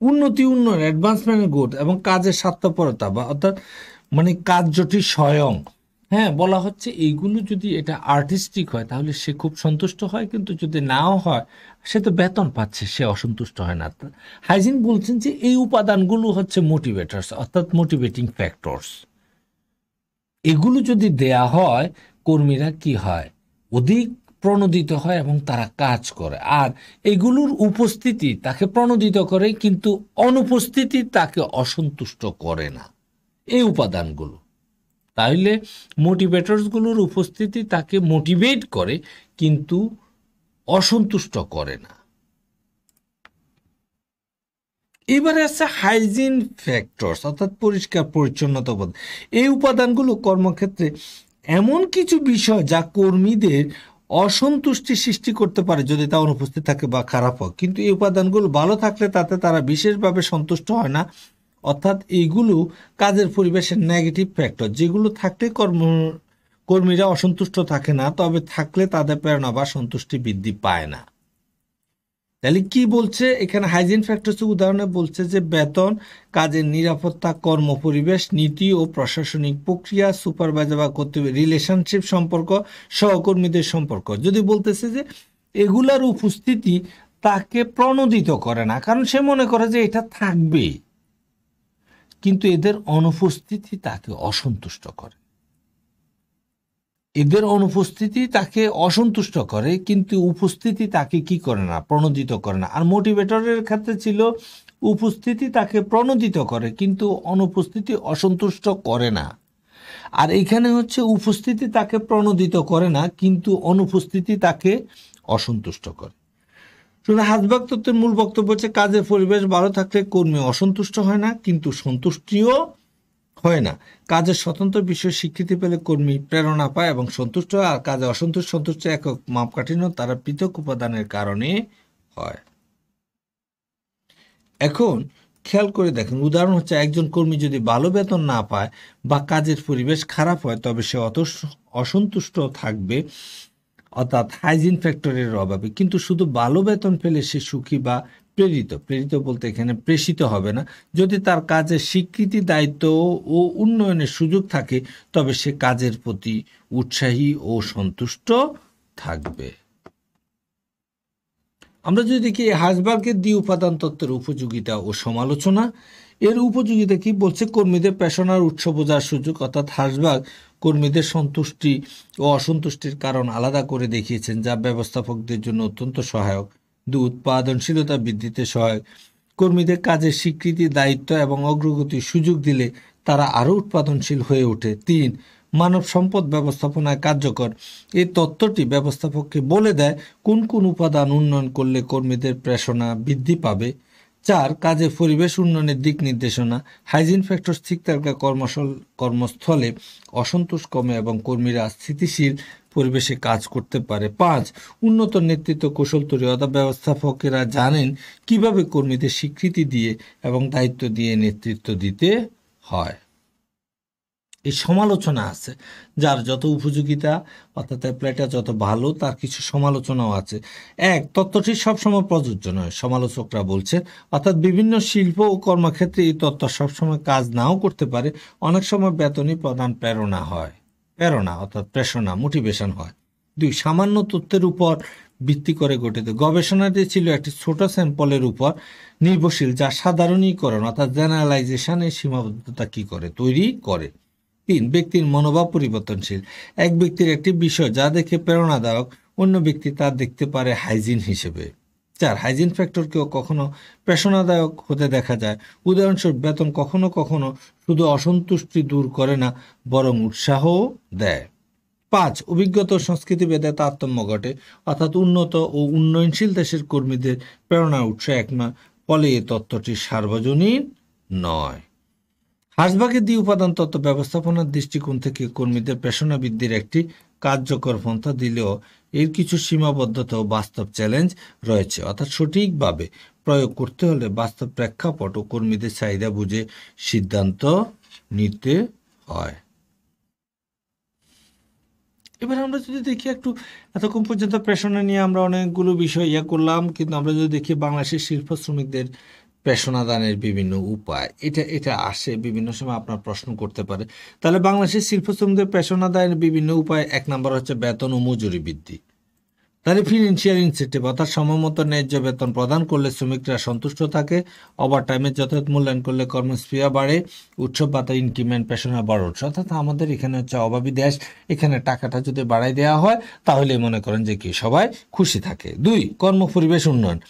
Speaker 1: উন্নয়ন অ্যাডভান্সমেন্টের গ্রোথ এবং কাজের স্বার্থপরতা বা অর্থাৎ কার্যটি স্বয়ং, হ্যাঁ বলা হচ্ছে এইগুলো যদি এটা আর্টিস্টিক হয় তাহলে সে খুব সন্তুষ্ট হয়, কিন্তু যদি নাও হয় সে তো বেতন পাচ্ছে, সে অসন্তুষ্ট হয় না। হাইজিন বলছেন যে এই উপাদানগুলো হচ্ছে মোটিভেটরস, অর্থাৎ মোটিভেটিং ফ্যাক্টরস। এগুলো যদি দেয়া হয় কর্মীরা কি হয়, অধিক প্রণোদিত হয় এবং তারা কাজ করে। আর এগুলোর উপস্থিতি তাকে প্রণোদিত করে, কিন্তু অনুপস্থিতি তাকে অসন্তুষ্ট করে না, এই উপাদানগুলো। তাহলে মোটিভেটরসগুলোর উপস্থিতি তাকে মোটিভেট করে কিন্তু অসন্তুষ্ট করে না। এবারে আছে হাইজিন ফ্যাক্টরস, অর্থাৎ পরিষ্কার পরিচ্ছন্নতা উপাদান। এই উপাদানগুলো কর্মক্ষেত্রে এমন কিছু বিষয় যা কর্মীদের অসন্তুষ্টি সৃষ্টি করতে পারে যদি তা অনুপস্থিত থাকে বা খারাপ হয়, কিন্তু এই উপাদানগুলো ভালো থাকলে তাতে তারা বিশেষভাবে সন্তুষ্ট হয় না। অর্থাৎ এইগুলো কাজের পরিবেশের নেগেটিভ ফ্যাক্টর, যেগুলো থাকলে কর্মীরা অসন্তুষ্ট থাকে না, তবে থাকলে তাদের প্রেরণা বা সন্তুষ্টি বৃদ্ধি পায় না। তাহলে কি বলছে এখানে? হাইজিন ফ্যাক্টরস উদাহরণে বলছে যে বেতন, কাজের নিরাপত্তা, কর্মপরিবেশ, নীতি ও প্রশাসনিক প্রক্রিয়া, সুপারভাইজার বা কর্তৃপক্ষ, রিলেশনশিপ সম্পর্ক, সহকর্মীদের সম্পর্ক। যদি বলতেছে যে এগুলার উপস্থিতি তাকে প্রণোদিত করে না, কারণ সে মনে করে যে এটা থাকবে, কিন্তু এদের অনুপস্থিতি তাকে অসন্তুষ্ট করে। এদের অনুপস্থিতি তাকে অসন্তুষ্ট করে, কিন্তু উপস্থিতি তাকে কি করে না? প্রণোদিত করে না। আর মোটিভেটরের ক্ষেত্রে ছিল উপস্থিতি তাকে প্রণোদিত করে, কিন্তু অনুপস্থিতি অসন্তুষ্ট করে না। আর এখানে হচ্ছে উপস্থিতি তাকে প্রণোদিত করে না, কিন্তু অনুপস্থিতি তাকে অসন্তুষ্ট করে। শুধু হাসবাগ তত্ত্বের মূল বক্তব্য হচ্ছে কাজের পরিবেশ ভালো থাকলে কর্মী অসন্তুষ্ট হয় না, কিন্তু সন্তুষ্টিও হয় না। কাজের স্বতন্ত্র বিষয়ে স্বীকৃতি পেলে কর্মী প্রেরণা পায় এবং সন্তুষ্ট হয়। আর কাজে সন্তুষ্ট একক মাপকাঠি নয়, তারা পৃথক উপাদানের কারণে হয়। এখন খেয়াল করে দেখেন, উদাহরণ হচ্ছে একজন কর্মী যদি ভালো বেতন না পায় বা কাজের পরিবেশ খারাপ হয়, তবে সে অসন্তুষ্ট থাকবে, অর্থাৎ হাইজিন ফ্যাক্টরের অভাবে। কিন্তু শুধু ভালো বেতন পেলে সে সুখী বা প্রেরিত বলতে এখানে প্রেষিত হবে না। যদি তার কাজের স্বীকৃতি, দায়িত্ব ও উন্নয়নের সুযোগ থাকে, তবে সে কাজের প্রতি উৎসাহী ও সন্তুষ্ট থাকবে। আমরা যদি দেখি হাসবার্গের দ্বি উপাদান তত্ত্বের উপযোগিতা ও সমালোচনা, এর উপযোগিতা কি বলছে? কর্মীদের পেশনার উৎস বোঝার সুযোগ, অর্থাৎ হাসবার্গ কর্মীদের সন্তুষ্টি ও অসন্তুষ্টির কারণ আলাদা করে দেখিয়েছেন, যা ব্যবস্থাপকদের জন্য অত্যন্ত সহায়ক। উৎপাদনশীলতা বৃদ্ধিতে সহায়ক। কর্মীদের কাজের স্বীকৃতি, দায়িত্ব এবং অগ্রগতির সুযোগ দিলে তারা আরও উৎপাদনশীল হয়ে ওঠে। 3. মানব সম্পদ ব্যবস্থাপনায় কার্যকর। এই তত্ত্বটি ব্যবস্থাপককে বলে দেয় কোন কোন উপাদান উন্নয়ন করলে কর্মীদের প্রেরণা বৃদ্ধি পাবে। 4. কাজের পরিবেশ উন্নয়নের দিক নির্দেশনা। হাইজিন ফ্যাক্টরস ঠিক তালিকা কর্মস্থলে অসন্তোষ কমে এবং কর্মীরা স্থিতিশীল পরিবেশে কাজ করতে পারে। 5. উন্নত নেতৃত্ব কৌশল তৈরি, অর্থাৎ ব্যবস্থাপকেরা জানেন কিভাবে কর্মীদের স্বীকৃতি দিয়ে এবং দায়িত্ব দিয়ে নেতৃত্ব দিতে হয়। এই সমালোচনা আছে, যার যত উপযোগিতা অর্থাৎ অ্যাপ্লাইটা যত ভালো, তার কিছু সমালোচনাও আছে। তত্ত্বটি সবসময় প্রযোজ্য নয়, সমালোচকরা বলছে, অর্থাৎ বিভিন্ন শিল্প ও কর্মক্ষেত্রে এই তত্ত্ব সবসময় কাজ নাও করতে পারে। অনেক সময় বেতনই প্রধান প্রেরণা অর্থাৎ প্রেষণা, মোটিভেশন হয়। 2. সামান্য তথ্যের উপর ভিত্তি করে গঠিত। গবেষণাটি ছিল একটি ছোট স্যাম্পলের উপর নির্ভরশীল, যা সাধারণীকরণ অর্থাৎ জেনারেলাইজেশনের সীমাবদ্ধতা তৈরি করে। 3. ব্যক্তির মনোভাব পরিবর্তনশীল। এক ব্যক্তির একটি বিষয় যা দেখে প্রেরণাদায়ক, অন্য ব্যক্তি তা দেখতে পারে হাইজিন হিসেবে। 4. হাইজিন ফ্যাক্টরকেও কখনো প্রেরণাদায়ক হতে দেখা যায়। উদাহরণস্বরূপ, বেতন কখনো কখনো শুধু অসন্তুষ্টি দূর করে না, বরং উৎসাহও দেয়। 5. অভিজ্ঞতা ও সংস্কৃতিভেদে তারতম্য ঘটে, অর্থাৎ উন্নত ও উন্নয়নশীল দেশের কর্মীদের প্রেরণার উৎস এক নয়, ফলে এই তত্ত্বটি সার্বজনীন নয়। হাসবাগের দ্বি উপাদান তত্ত্ব ব্যবস্থাপনার দৃষ্টিকোণ থেকে কর্মীদের প্রেরণা বৃদ্ধির একটি কার্যকর পন্থা দিলেও এর কিছু সীমাবদ্ধতা ও বাস্তব চ্যালেঞ্জ রয়েছে, অর্থাৎ সঠিকভাবে প্রয়োগ করতে হলে বাস্তব প্রেক্ষাপট ও কর্মীদের চাহিদা বুঝে সিদ্ধান্ত নিতে হয়। এবার আমরা যদি দেখি একটু, এতক্ষণ পর্যন্ত প্রেরণা নিয়ে আমরা অনেকগুলো বিষয় করলাম, কিন্তু আমরা যদি দেখি বাংলাদেশের শিল্প শ্রমিকদের প্রেরণা দানের বিভিন্ন উপায়, এটা আসে বিভিন্ন সময় আপনার প্রশ্ন করতে পারে। তাহলে বাংলাদেশের শিল্প শ্রমিকদের প্রেরণা দানের বিভিন্ন উপায়, 1 নম্বর হচ্ছে বেতন ও মজুরি বৃদ্ধি। তাহলে ফিনান্সিয়াল ইনসেন্টিভ, অর্থাৎ সময়মতো ন্যায্য বেতন প্রদান করলে শ্রমিকরা সন্তুষ্ট থাকে। ওভারটাইমের যথাযথ মূল্যায়ন করলে কর্মস্পৃহা বাড়ে। উৎসব ভাতা, ইনক্রিমেন্ট, পেশনা বড় উৎস, অর্থাৎ আমাদের এখানে হচ্ছে অভাবী দেশ, এখানে টাকাটা যদি বাড়াই দেওয়া হয় তাহলে মনে করেন যে কি সবাই খুশি থাকে। 2. কর্মপরিবেশ উন্নয়ন।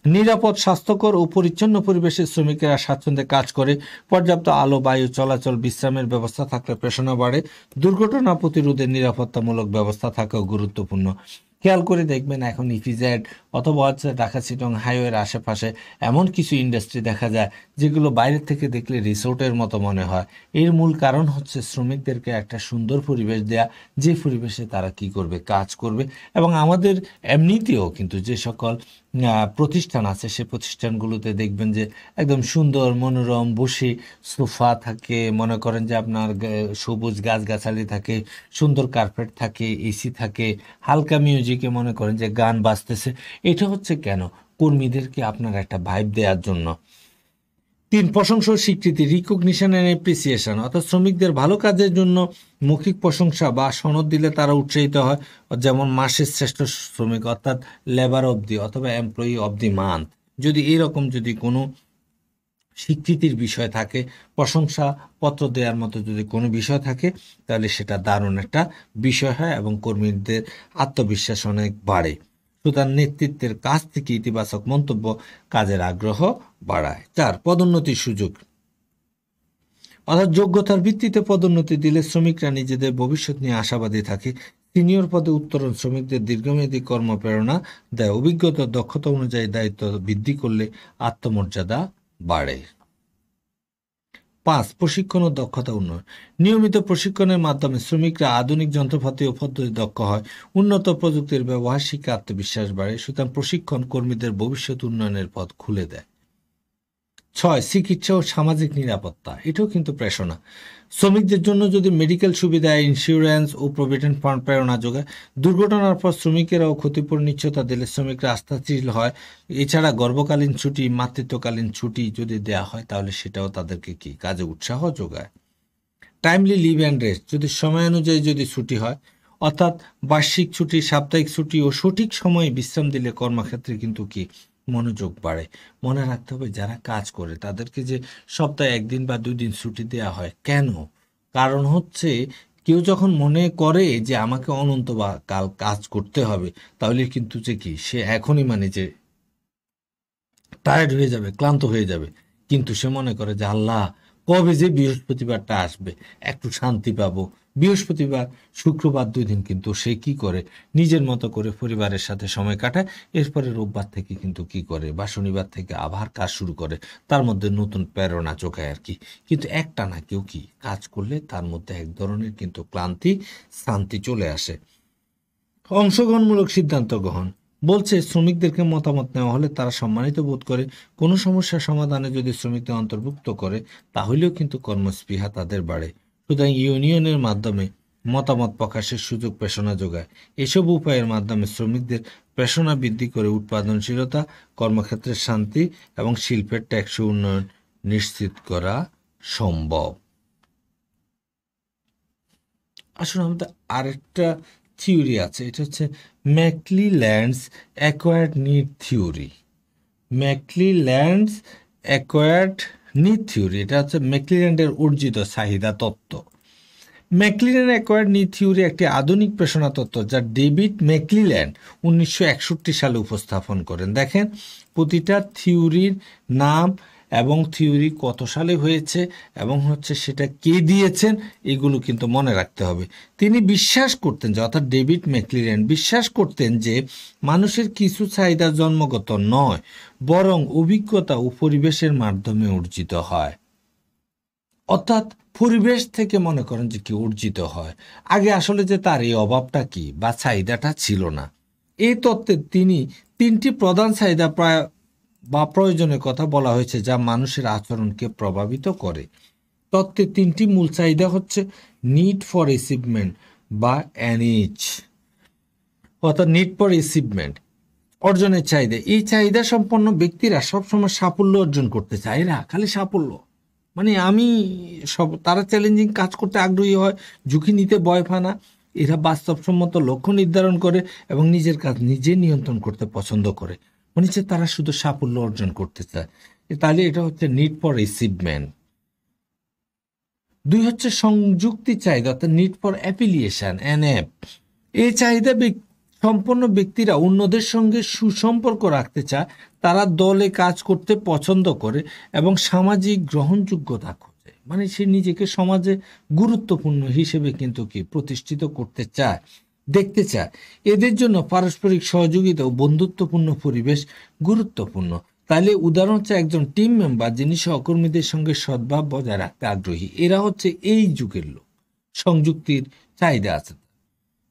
Speaker 1: নিরাপদ, স্বাস্থ্যকর ও পরিচ্ছন্ন পরিবেশে শ্রমিকেরা স্বাচ্ছন্দ্যে কাজ করে। পর্যাপ্ত আলো, বায়ু চলাচল, বিশ্রামের ব্যবস্থা থাকলে প্রেরণা বাড়ে। দুর্ঘটনা প্রতিরোধের নিরাপত্তামূলক ব্যবস্থা থাকাও গুরুত্বপূর্ণ। খেয়াল করে দেখবেন এখন ইপিজেড অথবা হচ্ছে ঢাকা চিটং হাইওয়ের আশেপাশে এমন কিছু ইন্ডাস্ট্রি দেখা যায় যেগুলো বাইরে থেকে দেখলে রিসোর্টের মতো মনে হয়। এর মূল কারণ হচ্ছে শ্রমিকদেরকে একটা সুন্দর পরিবেশ দেয়া, যে পরিবেশে তারা কি করবে, কাজ করবে। এবং আমাদের এমনিতেও কিন্তু যে সকল প্রতিষ্ঠান আছে, সে প্রতিষ্ঠানগুলোতে দেখবেন যে একদম সুন্দর মনোরম বসে সোফা থাকে, মনে করেন যে আপনার সবুজ গাছগাছালি থাকে, সুন্দর কার্পেট থাকে, এসি থাকে, হালকা মিউজিকে মনে করেন যে গান বাজতেছে। এটা হচ্ছে কেন? কর্মীদেরকে আপনার একটা ভাইব দেওয়ার জন্য। 3, প্রশংসা ও স্বীকৃতি, রিকগনিশন অ্যান্ড অ্যাপ্রিসিয়েশন, অর্থাৎ শ্রমিকদের ভালো কাজের জন্য মৌখিক প্রশংসা বা সনদ দিলে তারা উৎসাহিত হয়। যেমন মাসের শ্রেষ্ঠ শ্রমিক, অর্থাৎ লেবার অব দি অথবা এমপ্লয়ি অব দি মান্থ, যদি এরকম যদি কোনো স্বীকৃতির বিষয় থাকে, প্রশংসা পত্র দেওয়ার মতো যদি কোনো বিষয় থাকে, তাহলে সেটা দারুণ একটা বিষয় হয় এবং কর্মীদের আত্মবিশ্বাস অনেক বাড়ে। সুতরাং নেতৃত্বের কাছ থেকে ইতিবাচক মন্তব্য কাজের আগ্রহ বাড়ায়। 4, পদোন্নতির সুযোগ, অর্থাৎ যোগ্যতার ভিত্তিতে পদোন্নতি দিলে শ্রমিকরা নিজেদের ভবিষ্যৎ নিয়ে আশাবাদী থাকে। সিনিয়র পদে উত্তরণ শ্রমিকদের দীর্ঘমেয়াদী কর্মপ্রেরণা দেয়। অভিজ্ঞতা দক্ষতা অনুযায়ী দায়িত্ব বৃদ্ধি করলে আত্মমর্যাদা বাড়ে। 5, প্রশিক্ষণ ও দক্ষতা উন্নয়ন, নিয়মিত প্রশিক্ষণের মাধ্যমে শ্রমিকরা আধুনিক যন্ত্রপাতি ও পদ্ধতি দক্ষ হয়। উন্নত প্রযুক্তির ব্যবহার শিখে আত্মবিশ্বাস বাড়ে। সুতরাং প্রশিক্ষণ কর্মীদের ভবিষ্যৎ উন্নয়নের পথ খুলে দেয়। 6, চিকিৎসা ও সামাজিক নিরাপত্তা, এটাও কিন্তু প্রেরণা। শ্রমিকদের জন্য যদি মেডিকেল সুবিধা, ইন্স্যুরেন্স ও প্রভিডেন্ট ফান্ড প্রেরণা যোগায়। দুর্ঘটনার পর শ্রমিকেরাও ক্ষতিপূরণ নিশ্চয়তা দিলে শ্রমিকরা আস্থাশীল হয়। এছাড়া গর্ভকালীন ছুটি, মাতৃত্বকালীন ছুটি যদি দেওয়া হয়, তাহলে সেটাও তাদেরকে কি কাজে উৎসাহ যোগায়। টাইমলি লিভ অ্যান্ড রেস্ট, যদি সময় অনুযায়ী যদি ছুটি হয়, অর্থাৎ বার্ষিক ছুটি, সাপ্তাহিক ছুটি ও সঠিক সময়ে বিশ্রাম দিলে কর্মক্ষেত্রে কিন্তু কি মনোযোগ বাড়ে। মনে রাখতে হবে, যারা কাজ করে তাদেরকে যে সপ্তাহে 1 দিন বা 2 দিন ছুটি দেওয়া হয় কেন? কারণ হচ্ছে কেউ যখন মনে করে যে আমাকে অনন্ত বা কাল কাজ করতে হবে, তাহলে কিন্তু যে কি সে এখনই মানে যে টায়ার্ড হয়ে যাবে, ক্লান্ত হয়ে যাবে। কিন্তু সে মনে করে যে আল্লাহ, কবে যে বৃহস্পতিবারটা আসবে, একটু শান্তি পাবো। বৃহস্পতিবার, শুক্রবার 2 দিন কিন্তু সে কি করে, নিজের মতো করে পরিবারের সাথে সময় কাটায়। এরপরে রোববার থেকে কিন্তু কি করে, বা শনিবার থেকে আবার কাজ শুরু করে। তার মধ্যে নতুন প্রেরণা যোগায় আর কি। কিন্তু একটানা কেউ কি কাজ করলে তার মধ্যে এক ধরনের কিন্তু ক্লান্তি, শান্তি চলে আসে। অংশগ্রহণমূলক সিদ্ধান্ত গ্রহণ, বলছে শ্রমিকদেরকে মতামত নেওয়া হলে তারা সম্মানিত বোধ করে। কোনো সমস্যার সমাধানে যদি শ্রমিকদের অন্তর্ভুক্ত করে, তাহলেও কিন্তু কর্মস্পৃহা তাদের বাড়ে। সুতরাং ইউনিয়নের মাধ্যমে মতামত প্রকাশের সুযোগ প্রেরণা যোগায়। এসব উপায়ের মাধ্যমে শ্রমিকদের প্রেরণা বৃদ্ধি করে উৎপাদনশীলতা, কর্মক্ষেত্রের শান্তি এবং শিল্পের টেকসই উন্নয়ন নিশ্চিত করা সম্ভব। আসলে আমাদের আরেকটা থিওরি আছে, এটা হচ্ছে McClelland's acquired need theory. McClelland's acquired need theory, এটা হচ্ছে ম্যাকক্লিল্যান্ডের অর্জিত চাহিদা তত্ত্ব। ম্যাকক্লিল্যান্ড অ্যাকোয়ার্ড নিড থিওরি একটি আধুনিক প্রেরণা তত্ত্ব, যা ডেভিড ম্যাকক্লিল্যান্ড 1961 সালে উপস্থাপন করেন। দেখেন, প্রতিটা থিওরির নাম এবং থিওরি কত সালে হয়েছে এবং হচ্ছে সেটা কে দিয়েছেন, এগুলো কিন্তু মনে রাখতে হবে। তিনি বিশ্বাস করতেন যে, অর্থাৎ ডেভিড ম্যাকক্লিল্যান্ড বিশ্বাস করতেন যে মানুষের কিছু চাহিদা জন্মগত নয়, বরং অভিজ্ঞতা ও পরিবেশের মাধ্যমে অর্জিত হয়। অর্থাৎ পরিবেশ থেকে মনে করেন যে কি অর্জিত হয়। আগে আসলে যে তার এই অভাবটা কি বা চাহিদাটা ছিল না। এই তত্ত্বে তিনি 3টি প্রধান চাহিদা বা প্রয়োজনের কথা বলা হয়েছে, যা মানুষের আচরণকে প্রভাবিত করে। তত্ত্বের 3টি মূল চাহিদা হচ্ছে নিড ফর অ্যাচিভমেন্ট বা এনএইচ, অর্থাৎ নিড ফর অ্যাচিভমেন্ট, অর্জনের চাহিদা। এই চাহিদা সম্পন্ন ব্যক্তিরা সবসময় সাফল্য অর্জন করতে চায়। এরা খালি সাফল্য, মানে আমি তারা চ্যালেঞ্জিং কাজ করতে আগ্রহী হয়, ঝুঁকি নিতে ভয় পায় না। এরা বাস্তবসম্মত লক্ষ্য নির্ধারণ করে এবং নিজের কাজ নিজে নিয়ন্ত্রণ করতে পছন্দ করে। মানে যে তারা শুধু সাফল্য অর্জন করতে চায়। তাহলে এটা হচ্ছে নিড ফর অ্যাচিভমেন্ট। 2 হচ্ছে সংযুক্তি চাহিদা, অর্থাৎ নিড ফর অ্যাফিলিয়েশন, এনএফ। এই চাহিদা সম্পন্ন ব্যক্তিরা অন্যদের সঙ্গে সুসম্পর্ক রাখতে চায়, তারা দলে কাজ করতে পছন্দ করে এবং সামাজিক গ্রহণযোগ্যতা খোঁজে। মানে সে নিজেকে সমাজে গুরুত্বপূর্ণ হিসেবে কিন্তু কি প্রতিষ্ঠিত করতে চায়, দেখতে চায়। এদের জন্য পারস্পরিক সহযোগিতা ও বন্ধুত্বপূর্ণ পরিবেশ গুরুত্বপূর্ণ। তাহলে উদাহরণ হচ্ছে একজন টিম মেম্বার যিনি সহকর্মীদের সঙ্গে সদ্ভাব বজায় রাখতে আগ্রহী। এরা হচ্ছে এই যুগের লোক, সংযুক্তির চাহিদা আছে।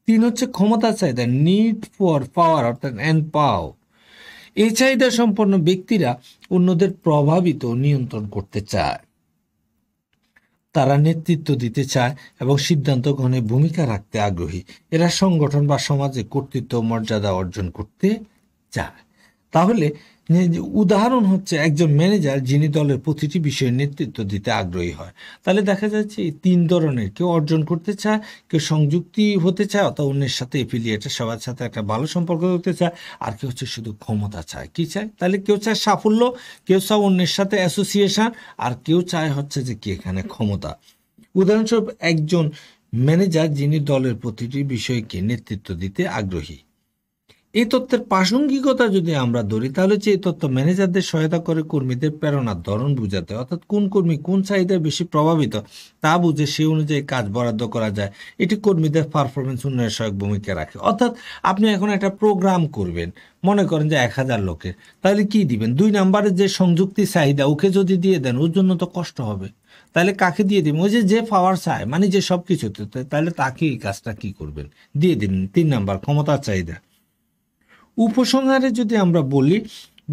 Speaker 1: 3 হচ্ছে ক্ষমতা চাহিদা, নিড ফর পাওয়ার, অর্থাৎ এন্ড পাও। এই চাহিদা সম্পন্ন ব্যক্তিরা অন্যদের প্রভাবিত ও নিয়ন্ত্রণ করতে চায়, তারা নেতৃত্ব দিতে চায় এবং সিদ্ধান্ত গ্রহণে ভূমিকা রাখতে আগ্রহী। এরা সংগঠন বা সমাজে কর্তৃত্ব মর্যাদা অর্জন করতে চায়। তাহলে উদাহরণ হচ্ছে একজন ম্যানেজার যিনি দলের প্রতিটি বিষয়ে নেতৃত্ব দিতে আগ্রহী হয়। তাহলে দেখা যাচ্ছে এই তিন ধরনের, কেউ অর্জন করতে চায়, কেউ সংযুক্তি হতে চায় অথবা অন্যের সাথে এফিলিয়েটের সবার সাথে একটা ভালো সম্পর্ক করতে চায়, আর কেউ হচ্ছে শুধু ক্ষমতা চায়। কি চায়? তাহলে কেউ চায় সাফল্য, কেউ চায় অন্যের সাথে অ্যাসোসিয়েশন, আর কেউ চায় হচ্ছে যে কি এখানে ক্ষমতা। উদাহরণস্বরূপ একজন ম্যানেজার যিনি দলের প্রতিটি বিষয়কে নেতৃত্ব দিতে আগ্রহী। এই তত্ত্বের প্রাসঙ্গিকতা যদি আমরা ধরি তাহলে এই তত্ত্ব ম্যানেজারদের সহায়তা করে কর্মীদের প্রেরণার ধরন বুঝাতে, অর্থাৎ কোন কর্মী কোন চাহিদায় বেশি প্রভাবিত তা বুঝে সেই অনুযায়ী কাজ বরাদ্দ করা যায়। এটি কর্মীদের পারফরমেন্স উন্নয়নের সহায়ক ভূমিকা রাখে। অর্থাৎ আপনি এখন একটা প্রোগ্রাম করবেন, মনে করেন যে 1000 লোকের, তাহলে কি দিবেন? 2 নম্বরের যে সংযুক্তি চাহিদা ওকে যদি দিয়ে দেন ওর জন্য তো কষ্ট হবে। তাহলে কাকে দিয়ে দিবেন? ওই যে পাওয়ার চায়, মানে যে সব কিছুতে, তাহলে তাকে এই কাজটা কি করবেন? দিয়ে দিবেন 3 নাম্বার ক্ষমতার চাহিদা। উপসংহারে যদি আমরা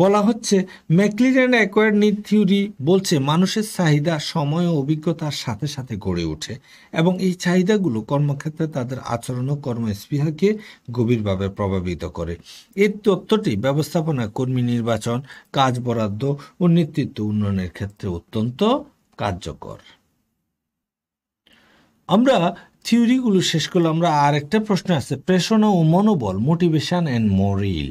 Speaker 1: বলা হচ্ছে ম্যাকলিরেন অ্যাকোয়ার্ড নিড থিওরি বলছে মানুষের চাহিদা সময় ও অভিজ্ঞতার সাথে সাথে গড়ে ওঠে এবং এই চাহিদাগুলো কর্মক্ষেত্রে তাদের আচরণ ও কর্মস্পৃহাকে গভীরভাবে প্রভাবিত করে। এই তত্ত্বটি ব্যবস্থাপনা, কর্মী নির্বাচন, কাজ বরাদ্দ ও নেতৃত্ব উন্নয়নের ক্ষেত্রে অত্যন্ত কার্যকর। আমরা থিওরিগুলো শেষ করলাম। আমরা আর একটা প্রশ্ন আছে, প্রেরণা ও মনোবল, মোটিভেশন অ্যান্ড মোরাল।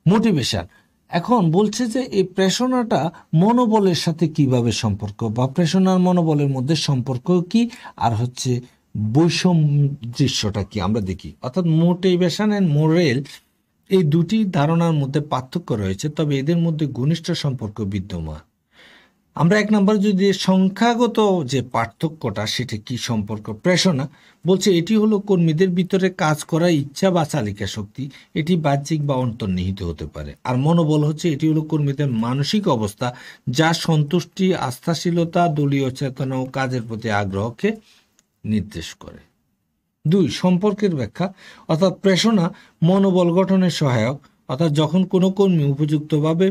Speaker 1: মোটিভেশন এখন বলছে যে এই প্রেরণাটা মনোবলের সাথে কিভাবে সম্পর্ক, বা প্রেরণার মনোবলের মধ্যে সম্পর্ক কি, আর হচ্ছে বৈষম্যটা কি আমরা দেখি। অর্থাৎ মোটিভেশন অ্যান্ড মোরাল এই দুটি ধারণার মধ্যে পার্থক্য রয়েছে, তবে এদের মধ্যে ঘনিষ্ঠ সম্পর্ক বিদ্যমান। আমরা 1 নম্বর যদি সংখ্যাগত যে পার্থক্যটা, সেটা কি সম্পর্ক? প্রেরণা বলছে এটি হলো কর্মীদের ভিতরে কাজ করার ইচ্ছা বা চালিকা শক্তি, এটি বাহ্যিক বা অন্তর্নিহিত হতে পারে। আর মনোবল হচ্ছে এটি হলো কর্মীদের মানসিক অবস্থা, যা সন্তুষ্টি, আস্থাশীলতা, দলীয় চেতনা ও কাজের প্রতি আগ্রহকে নির্দেশ করে। 2 সম্পর্কের ব্যাখ্যা, অর্থাৎ প্রেরণা মনোবল গঠনের সহায়ক। অর্থাৎ যখন কোনো কর্মী উপযুক্তভাবে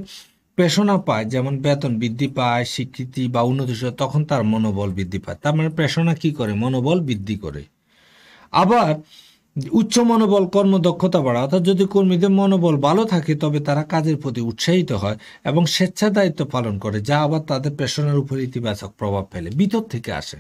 Speaker 1: প্রেরণা পায়, যেমন বেতন বৃদ্ধি পায়, স্বীকৃতি বা উন্নতি, তখন তার মনোবল বৃদ্ধি পায়। তার মানে প্রেরণা কি করে? মনোবল বৃদ্ধি করে। আবার উচ্চ মনোবল কর্মদক্ষতা বাড়ায়, অর্থাৎ যদি কর্মীদের মনোবল ভালো থাকে তবে তারা কাজের প্রতি উৎসাহিত হয় এবং স্বেচ্ছাদায়িত্ব পালন করে, যা আবার তাদের প্রেরণার উপর ইতিবাচক প্রভাব ফেলে, ভিতর থেকে আসে।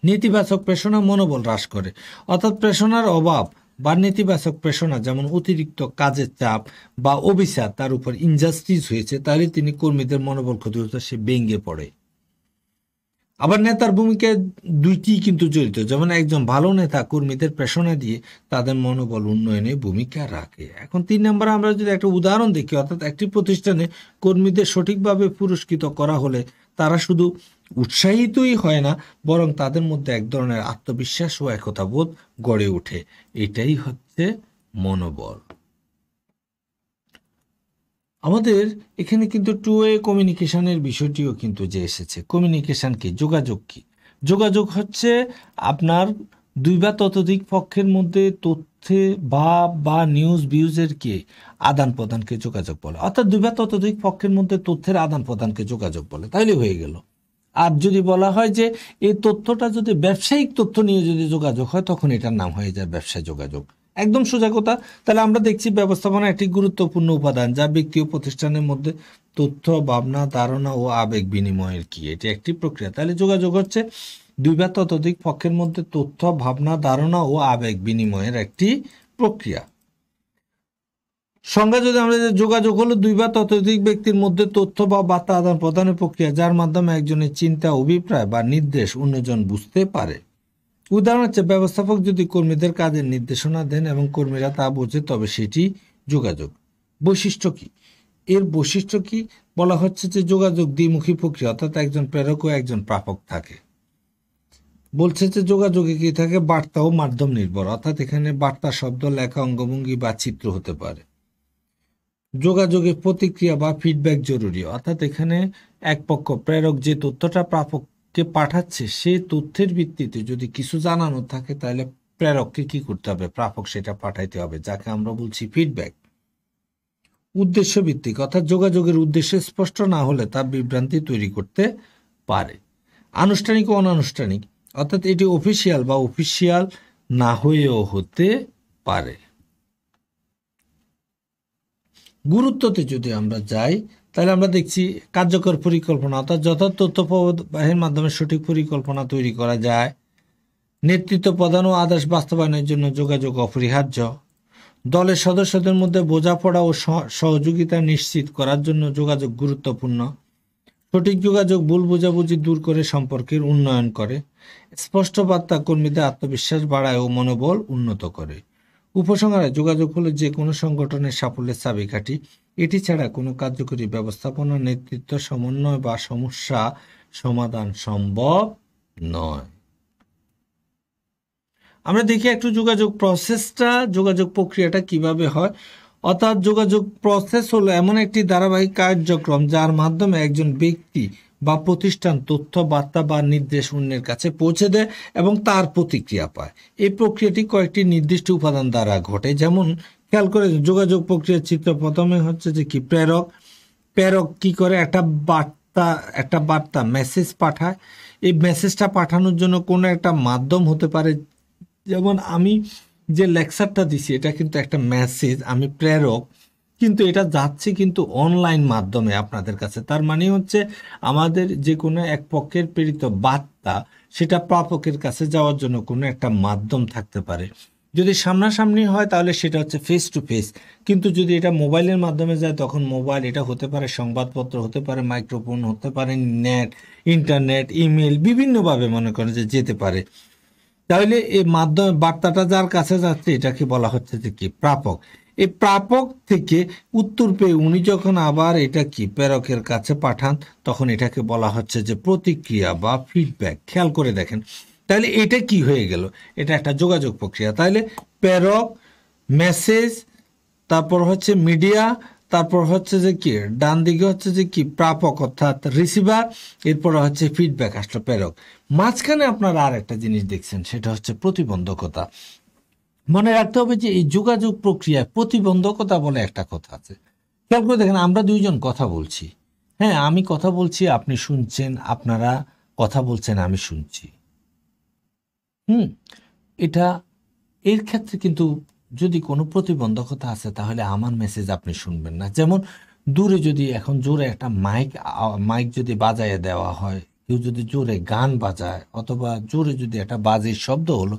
Speaker 1: নেতিবাচক প্রেরণা মনোবল হ্রাস করে, অর্থাৎ প্রেরণার অভাব বা নেতিবাচক প্রেরণা, যেমন অতিরিক্ত কাজের চাপ বা অভিশাপ, তার উপর ইনজাস্টিস হয়েছে, তাহলে তিনি কর্মীদের মনোবল ক্ষতিগ্রস্ত, সে ভেঙে পড়ে। আবার নেতার ভূমিকায় দুইটি কিন্তু জড়িত, যেমন একজন ভালো নেতা কর্মীদের প্রেরণা দিয়ে তাদের মনোবল উন্নয়নে ভূমিকা রাখে। এখন 3 নম্বরে আমরা যদি একটা উদাহরণ দেখি, অর্থাৎ একটি প্রতিষ্ঠানে কর্মীদের সঠিকভাবে পুরস্কৃত করা হলে তারা শুধু উৎসাহিতই হয় না, বরং তাদের মধ্যে এক ধরনের আত্মবিশ্বাস ও একতাবোধ গড়ে ওঠে। এটাই হচ্ছে মনোবল। আমাদের এখানে কিন্তু 2-ওয়ে কমিউনিকেশনের বিষয়টিও কিন্তু যে এসেছে। কমিউনিকেশন কি? যোগাযোগ কি? যোগাযোগ হচ্ছে আপনার 2 বা ততোধিক পক্ষের মধ্যে তথ্যে বা নিউজ ভিউজের কি আদান প্রদানকে যোগাযোগ বলে। অর্থাৎ 2 বা ততোধিক পক্ষের মধ্যে তথ্যের আদান প্রদানকে যোগাযোগ বলে, তাইলে হয়ে গেল। আর যদি বলা হয় যে এই তথ্যটা যদি ব্যবসায়িক তথ্য নিয়ে যদি যোগাযোগ হয়, তখন এটার নাম হয়ে যায় ব্যবসায় যোগাযোগ। একদম সোজা কথা। তাহলে আমরা দেখছি ব্যবস্থাপনা একটি গুরুত্বপূর্ণ উপাদান, যা ব্যক্তি ও প্রতিষ্ঠানের মধ্যে তথ্য, ভাবনা, ধারণা ও আবেগ বিনিময়ের কি এটি একটি প্রক্রিয়া। তাহলে যোগাযোগ হচ্ছে 2 বা ততোধিক পক্ষের মধ্যে তথ্য, ভাবনা, ধারণা ও আবেগ বিনিময়ের একটি প্রক্রিয়া। সংজ্ঞা যদি আমরা, যোগাযোগ হলো 2 বা ততোধিক ব্যক্তির মধ্যে তথ্য বা বার্তা আদান প্রদানের প্রক্রিয়া, যার মাধ্যমে একজনের চিন্তা, অভিপ্রায় বা নির্দেশ অন্যজন বুঝতে পারে। উদাহরণ হচ্ছে ব্যবস্থাপক যদি কর্মীদের কাজের নির্দেশনা দেন এবং কর্মীরা তা বোঝে, তবে সেটি যোগাযোগ। বৈশিষ্ট্য কি? এর বৈশিষ্ট্য কি? বলা হচ্ছে যে যোগাযোগ দ্বিমুখী প্রক্রিয়া, অর্থাৎ একজন প্রেরক ও একজন প্রাপক থাকে। বলছে যে যোগাযোগে কি থাকে? বার্তা ও মাধ্যম নির্ভর, অর্থাৎ এখানে বার্তা শব্দ, লেখা, অঙ্গভঙ্গি বা চিত্র হতে পারে। যোগাযোগে প্রতিক্রিয়া বা ফিডব্যাক জরুরি, অর্থাৎ এখানে এক পক্ষ প্রেরক যে তথ্যটা প্রাপককে পাঠাচ্ছে, সে তথ্যের ভিত্তিতে যদি কিছু জানানো থাকে, তাহলে প্রেরককে কি করতে হবে? প্রাপক সেটা পাঠাইতে হবে, যাকে আমরা বলছি ফিডব্যাক। উদ্দেশ্য ভিত্তিক, অর্থাৎ যোগাযোগের উদ্দেশ্য স্পষ্ট না হলে তা বিভ্রান্তি তৈরি করতে পারে। আনুষ্ঠানিক ও অনানুষ্ঠানিক, অর্থাৎ এটি অফিসিয়াল বা অফিসিয়াল না হয়েও হতে পারে। গুরুত্বতে যদি আমরা যাই তাহলে আমরা দেখছি কার্যকর পরিকল্পনা, অর্থাৎ যথার্থ তথ্য প্রবাহের মাধ্যমে সঠিক পরিকল্পনা তৈরি করা যায়। নেতৃত্ব প্রদান ও আদেশ বাস্তবায়নের জন্য যোগাযোগ অপরিহার্য। দলের সদস্যদের মধ্যে বোঝাপড়া ও সহযোগিতা নিশ্চিত করার জন্য যোগাযোগ গুরুত্বপূর্ণ। সঠিক যোগাযোগ ভুল বোঝাবুঝি দূর করে সম্পর্কের উন্নয়ন করে। স্পষ্ট বার্তা কর্মীদের আত্মবিশ্বাস বাড়ায় ও মনোবল উন্নত করে। উপসংহারে যোগাযোগ হলো যে কোনো সংগঠনের সাফল্যের চাবিকাঠি। এটি ছাড়া কোনো কার্যকরী ব্যবস্থাপনা, নেতৃত্ব, সমন্বয় বা সমস্যা সমাধান সম্ভব নয়। আমরা দেখি একটু যোগাযোগ প্রসেসটা, যোগাযোগ প্রক্রিয়াটা কিভাবে হয়। অর্থাৎ যোগাযোগ প্রসেস হলো এমন একটি ধারাবাহিক কার্যক্রম যার মাধ্যমে একজন ব্যক্তি বা প্রতিষ্ঠান তথ্য, বার্তা বা নির্দেশ অন্যের কাছে পৌঁছে দেয় এবং তার প্রতিক্রিয়া পায়। এই প্রক্রিয়াটি কয়েকটি নির্দিষ্ট উপাদান দ্বারা ঘটে। যেমন খেয়াল করে যোগাযোগ প্রক্রিয়ার চিত্র, প্রথমে হচ্ছে যে কি প্রেরক। প্রেরক কি করে, একটা বার্তা মেসেজ পাঠায়। এই মেসেজটা পাঠানোর জন্য কোনো একটা মাধ্যম হতে পারে, যেমন আমি যে লেকচারটা দিছি এটা কিন্তু একটা মেসেজ, আমি প্রেরক, কিন্তু এটা যাচ্ছে কিন্তু অনলাইন মাধ্যমে আপনাদের কাছে। তার মানে হচ্ছে আমাদের যে কোনো এক পক্ষের প্রেরিত বার্তা সেটা প্রাপকের কাছে যাওয়ার জন্য কোনো একটা মাধ্যম থাকতে পারে। যদি সামনাসামনি হয় তাহলে সেটা হচ্ছে ফেস টু ফেস, কিন্তু যদি এটা মোবাইলের মাধ্যমে যায় তখন মোবাইল, এটা হতে পারে সংবাদপত্র, হতে পারে মাইক্রোফোন, হতে পারে নেট, ইন্টারনেট, ইমেল, বিভিন্নভাবে মনে করেন যে যেতে পারে। তাহলে এই মাধ্যমে বার্তাটা যার কাছে যাচ্ছে এটাকে বলা হচ্ছে যে কি প্রাপক। এই প্রাপক থেকে উত্তর পেয়ে উনি যখন আবার এটা কি প্রেরকের কাছে পাঠান তখন এটাকে বলা হচ্ছে যে প্রতিক্রিয়া বা ফিডব্যাক। খেয়াল করে দেখেন তাহলে এটা কি হয়ে গেল, এটা একটা যোগাযোগ প্রক্রিয়া। তাহলে প্রেরক, মেসেজ, তারপর হচ্ছে মিডিয়া, তারপর হচ্ছে যে কি ডান দিকে হচ্ছে যে কি প্রাপক অর্থাৎ রিসিভার, এরপর হচ্ছে ফিডব্যাক আসলো প্রেরক। মাঝখানে আপনারা আর একটা জিনিস দেখছেন, সেটা হচ্ছে প্রতিবন্ধকতা। মনে রাখতে হবে যে এই যোগাযোগ প্রক্রিয়ায় প্রতিবন্ধকতা বলে একটা কথা আছে। খেয়াল করে দেখেন, আমরা দুইজন কথা বলছি, হ্যাঁ আমি কথা বলছি, আপনি শুনছেন, আপনারা কথা বলছেন, আমি শুনছি। এটা এর ক্ষেত্রে কিন্তু যদি কোনো প্রতিবন্ধকতা আছে তাহলে আমার মেসেজ আপনি শুনবেন না। যেমন দূরে যদি এখন জোরে একটা মাইক যদি বাজায় দেওয়া হয়, কেউ যদি জোরে গান বাজায় অথবা জোরে যদি একটা বাজের শব্দ হলো,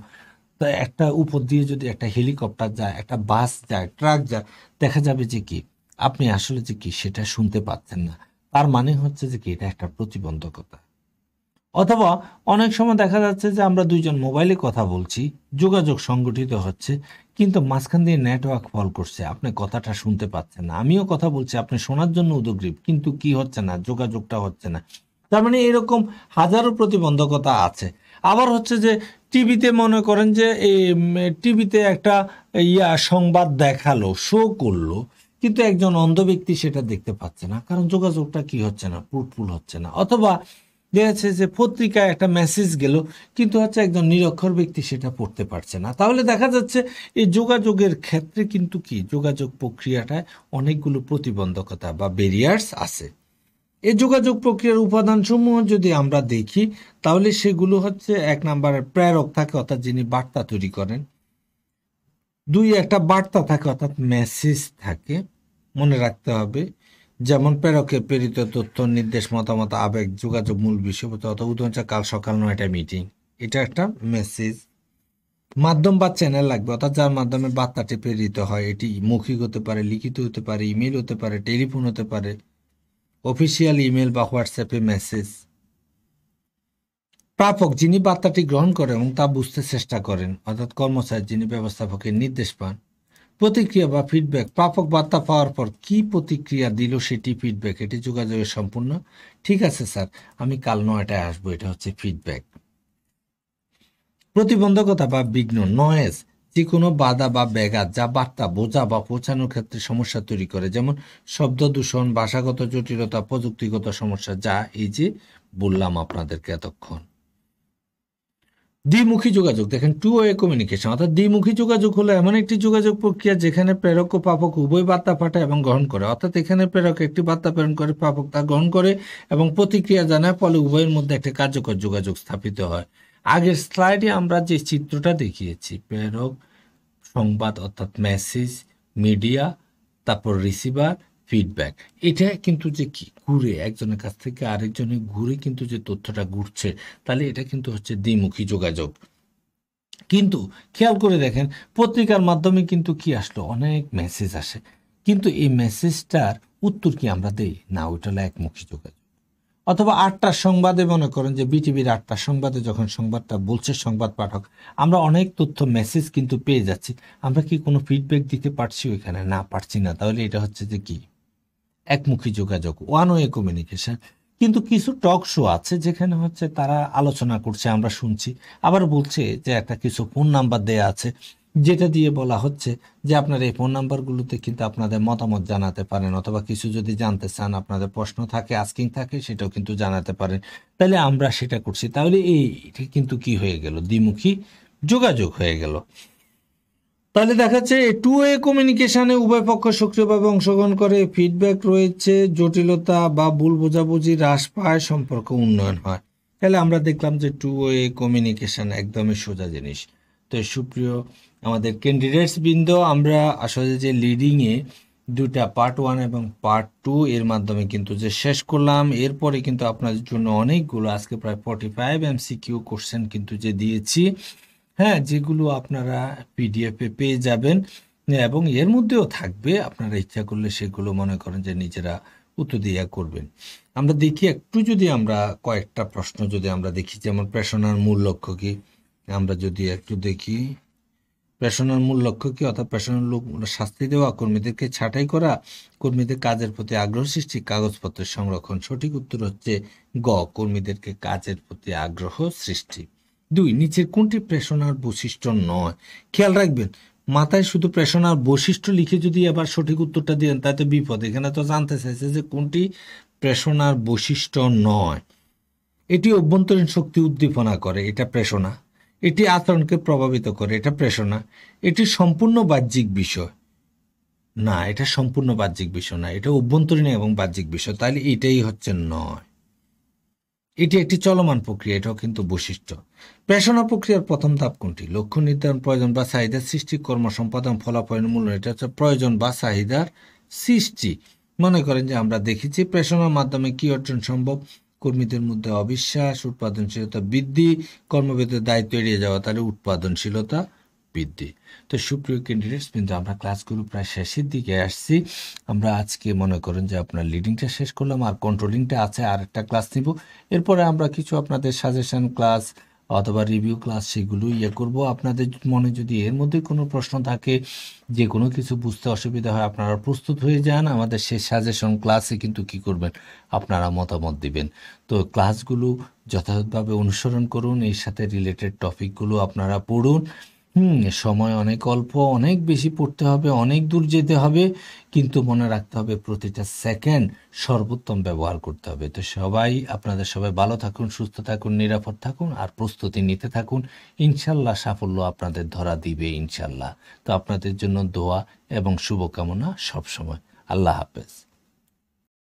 Speaker 1: তো একটা উপর দিয়ে যদি একটা হেলিকপ্টার যায়, একটা বাস যায়, ট্রাক যায়, দেখা যাবে যে কি আপনি আসলে যে কি সেটা শুনতে পাচ্ছেন না। তার মানে হচ্ছে যে কি এটা একটা প্রতিবন্ধকতা। অথবা অনেক সময় দেখা যাচ্ছে যে আমরা দুইজন মোবাইলে কথা বলছি, যোগাযোগ সংগঠিত হচ্ছে, কিন্তু মাঝখান দিয়ে নেটওয়ার্ক ফল করছে, আপনি কথাটা শুনতে পাচ্ছেন না। আমিও কথা বলছি, আপনি শোনার জন্য উদগ্রীব, কিন্তু কি হচ্ছে না, যোগাযোগটা হচ্ছে না। তার মানে এরকম হাজারো প্রতিবন্ধকতা আছে। আবার হচ্ছে যে টিভিতে মনে করেন যে টিভিতে একটা সংবাদ দেখালো, শো করলো, কিন্তু একজন অন্ধ ব্যক্তি সেটা দেখতে পাচ্ছে না, কারণ যোগাযোগটা কি হচ্ছে না, ফ্রুটফুল হচ্ছে না। অথবা দেখা যাচ্ছে যে পত্রিকায় একটা মেসেজ গেল, কিন্তু হচ্ছে একজন নিরক্ষর ব্যক্তি সেটা পড়তে পারছে না। তাহলে দেখা যাচ্ছে এই যোগাযোগের ক্ষেত্রে কিন্তু কি যোগাযোগ প্রক্রিয়াটায় অনেকগুলো প্রতিবন্ধকতা বা ব্যারিয়ার্স আছে। এই যোগাযোগ প্রক্রিয়ার উপাদানসমূহ যদি আমরা দেখি তাহলে সেগুলো হচ্ছে, এক নম্বরের প্রেরক থাকে অর্থাৎ যিনি বার্তা তৈরি করেন, দুই একটা বার্তা থাকে অর্থাৎ মেসেজ থাকে, মনে রাখতে হবে। যেমন প্রেরকের প্রেরিত তথ্য, নির্দেশ, মতামত, আবেগ, যোগাযোগ মূল বিষয়, অথবা উদাহরণ কাল সকাল 9টায় মিটিং, এটা একটা মেসেজ। মাধ্যম বা চ্যানেল লাগবে, অর্থাৎ যার মাধ্যমে বার্তাটি প্রেরিত হয়। এটি মৌখিক হতে পারে, লিখিত হতে পারে, ইমেল হতে পারে, টেলিফোন হতে পারে, অফিসিয়াল ইমেল বা হোয়াটসঅ্যাপে মেসেজ। প্রাপক যিনি বার্তাটি গ্রহণ করেন এবং তা বুঝতে চেষ্টা করেন, অর্থাৎ কর্মচারী যিনি ব্যবস্থাপকের নির্দেশ পান। প্রতিক্রিয়া বা ফিডব্যাক, প্রাপক বার্তা পাওয়ার পর কি প্রতিক্রিয়া দিল সেটি ফিডব্যাক, এটি যোগাযোগের সম্পূর্ণ। ঠিক আছে স্যার, আমি কাল 9টায় আসবো, এটা হচ্ছে ফিডব্যাক। প্রতিবন্ধকতা বা বিঘ্ন, নয়েজ, যে কোনো বাধা বা ব্যাঘাত যা বার্তা বোঝা বা পৌঁছানোর ক্ষেত্রে সমস্যা তৈরি করে, যেমন শব্দ দূষণ, ভাষাগত জটিলতা, প্রযুক্তিগত সমস্যা, যা এই যে বললাম আপনাদেরকে এতক্ষণ। দ্বিমুখী যোগাযোগ দেখেন, টু ওয়ে কমিউনিকেশন, অর্থাৎ দ্বিমুখী যোগাযোগ হলো এমন একটি যোগাযোগ প্রক্রিয়া যেখানে প্রেরক ও প্রাপক উভয় বার্তা পাঠায় এবং গ্রহণ করে। অর্থাৎ এখানে প্রেরক একটি বার্তা প্রেরণ করে, প্রাপক তা গ্রহণ করে এবং প্রতিক্রিয়া জানায়, ফলে উভয়ের মধ্যে একটা কার্যকর যোগাযোগ স্থাপিত হয়। আগের স্লাইডে আমরা যে চিত্রটা দেখিয়েছি, প্রেরক, সংবাদ অর্থাৎ মেসেজ, মিডিয়া, তারপর রিসিভার, ফিডব্যাক, এটা কিন্তু যে কি ঘুরে একজনের কাছ থেকে আরেকজনে ঘুরে কিন্তু যে তথ্যটা ঘুরছে, তাহলে এটা কিন্তু হচ্ছে দ্বিমুখী যোগাযোগ। কিন্তু খেয়াল করে দেখেন, পত্রিকার মাধ্যমে কিন্তু কি আসলো, অনেক মেসেজ আসে, কিন্তু এই মেসেজটার উত্তর কি আমরা দেই না, ওইটা হলো একমুখী যোগাযোগ। অথবা ৮টার সংবাদে মনে করেন যে বিটিভির ৮টার সংবাদে যখন সংবাদটা বলছে সংবাদ পাঠক, আমরা অনেক তথ্য মেসেজ কিন্তু পেয়ে যাচ্ছি, আমরা কি কোনো ফিডব্যাক দিতে পারছি ওইখানে, না পারছি না, তাহলে এটা হচ্ছে যে কি একমুখী যোগাযোগ, ওয়ান ওয়ে কমিউনিকেশন। কিন্তু কিছু টক শো আছে যেখানে হচ্ছে তারা আলোচনা করছে, আমরা শুনছি, আবার বলছে যে একটা কিছু ফোন নাম্বার দেয়া আছে, যেটা দিয়ে বলা হচ্ছে যে আপনারা এই ফোন নাম্বারগুলোতে কিন্তু আপনাদের মতামত জানাতে পারেন, অথবা কিছু যদি জানতে চান, আপনাদের প্রশ্ন থাকে, আস্কিং থাকে, সেটাও কিন্তু জানাতে পারেন। তাহলে আমরা সেটা করছি, তাহলে এটা কিন্তু কি হয়ে গেল, দ্বিমুখী যোগাযোগ হয়ে গেল। তাহলে দেখা যাচ্ছে টু ওয়ে কমিউনিকেশনে উভয় পক্ষ সক্রিয়ভাবে অংশগ্রহণ করে, ফিডব্যাক রয়েছে, জটিলতা বা ভুল বোঝাবুঝি হ্রাস পায়, সম্পর্ক উন্নয়ন হয়। তাহলে আমরা দেখলাম যে টু ওয়ে কমিউনিকেশন একদমই সোজা জিনিস। তো সুপ্রিয় আমাদের ক্যান্ডিডেটস বৃন্দ, আমরা আসলে যে লিডিংয়ে দুটা পার্ট 1 এবং পার্ট 2 এর মাধ্যমে কিন্তু যে শেষ করলাম, এরপরে কিন্তু আপনাদের জন্য অনেকগুলো, আজকে প্রায় 45 MCQ কোশ্চেন কিন্তু যে দিয়েছি, হ্যাঁ, যেগুলো আপনারা পিডিএফে পেয়ে যাবেন, এবং এর মধ্যেও থাকবে, আপনারা ইচ্ছা করলে সেগুলো মনে করেন যে নিজেরা উত্তর দিয়া করবেন। আমরা দেখি একটু, যদি আমরা কয়েকটা প্রশ্ন যদি আমরা দেখি, যেমন প্রেষণার মূল লক্ষ্য কি, আমরা যদি একটু দেখি, প্রেষণার মূল লক্ষ্য কি, অর্থাৎ প্রেষণার শাস্তি দেওয়া, কর্মীদেরকে ছাঁটাই করা, কর্মীদের কাজের প্রতি আগ্রহ সৃষ্টি, কাগজপত্রের সংরক্ষণ। সঠিক উত্তর হচ্ছে গ, কর্মীদেরকে কাজের প্রতি আগ্রহ সৃষ্টি। 2, নিচের কোনটি প্রেষণার বৈশিষ্ট্য নয়? খেয়াল রাখবেন, মাথায় শুধু প্রেষণার বৈশিষ্ট্য লিখে যদি আবার সঠিক উত্তরটা দিলেন, তাতে বিপদ। এখানে তো জানতে চাইছে যে কোনটি প্রেষণার বৈশিষ্ট্য নয়। এটি অভ্যন্তরীণ শক্তি উদ্দীপনা করে, এটা প্রেষণা। এটি আচরণকে প্রভাবিত করে, এটা প্রেষণা। এটি সম্পূর্ণ বাহ্যিক বিষয়, না, এটা সম্পূর্ণ বাহ্যিক বিষয় না, এটা অভ্যন্তরীণ এবং বাহ্যিক বিষয়, তাহলে এটাই হচ্ছে নয়। এটি একটি চলমান প্রক্রিয়া, এটাও কিন্তু বৈশিষ্ট্য। প্রেষণা প্রক্রিয়ার প্রথম ধাপ কোনটি? লক্ষ্য নির্ধারণ, প্রয়োজন বা চাহিদার সৃষ্টি, কর্ম সম্পাদন, ফলাফলের মূল্যায়ন। এটা হচ্ছে প্রয়োজন বা চাহিদার সৃষ্টি। মনে করেন যে আমরা দেখেছি প্রেষণার মাধ্যমে কি অর্জন সম্ভব, কর্মীদের মধ্যে অবিশ্বাস, উৎপাদনশীলতা বৃদ্ধি, কর্মক্ষেত্রে দায়িত্ব এড়িয়ে যাওয়া, তাহলে উৎপাদনশীলতা বৃদ্ধি। তো সুপ্রিয় ক্যান্ডিডেটস, কিন্তু আমরা ক্লাসগুলো প্রায় শেষের দিকে আসছি। আমরা আজকে মনে করেন যে আপনার লিডিংটা শেষ করলাম, আর কন্ট্রোলিংটা আছে, আর একটা ক্লাস নিব। এরপরে আমরা কিছু আপনাদের সাজেশন ক্লাস অথবা রিভিউ ক্লাস সেগুলো করব। আপনাদের মনে যদি এর মধ্যে কোনো প্রশ্ন থাকে, যে কোনো কিছু বুঝতে অসুবিধা হয়, আপনারা প্রস্তুত হয়ে যান, আমাদের সেই সাজেশন ক্লাসে কিন্তু কি করবেন, আপনারা মতামত দিবেন। তো ক্লাসগুলো যথাযথভাবে অনুসরণ করুন, এর সাথে রিলেটেড টপিকগুলো আপনারা পড়ুন। সময় অনেক অল্প, অনেক বেশি পড়তে হবে, অনেক দূর যেতে হবে, কিন্তু মনে রাখতে হবে প্রতিটা সেকেন্ড সর্বোত্তম ব্যবহার করতে হবে। তো আপনাদের সবাই ভালো থাকুন, সুস্থ থাকুন, নিরাপদ থাকুন, আর প্রস্তুতি নিতে থাকুন। ইনশাল্লাহ সাফল্য আপনাদের ধরা দিবে, ইনশাল্লাহ। তো আপনাদের জন্য দোয়া এবং শুভকামনা সবসময়। আল্লাহ হাফেজ।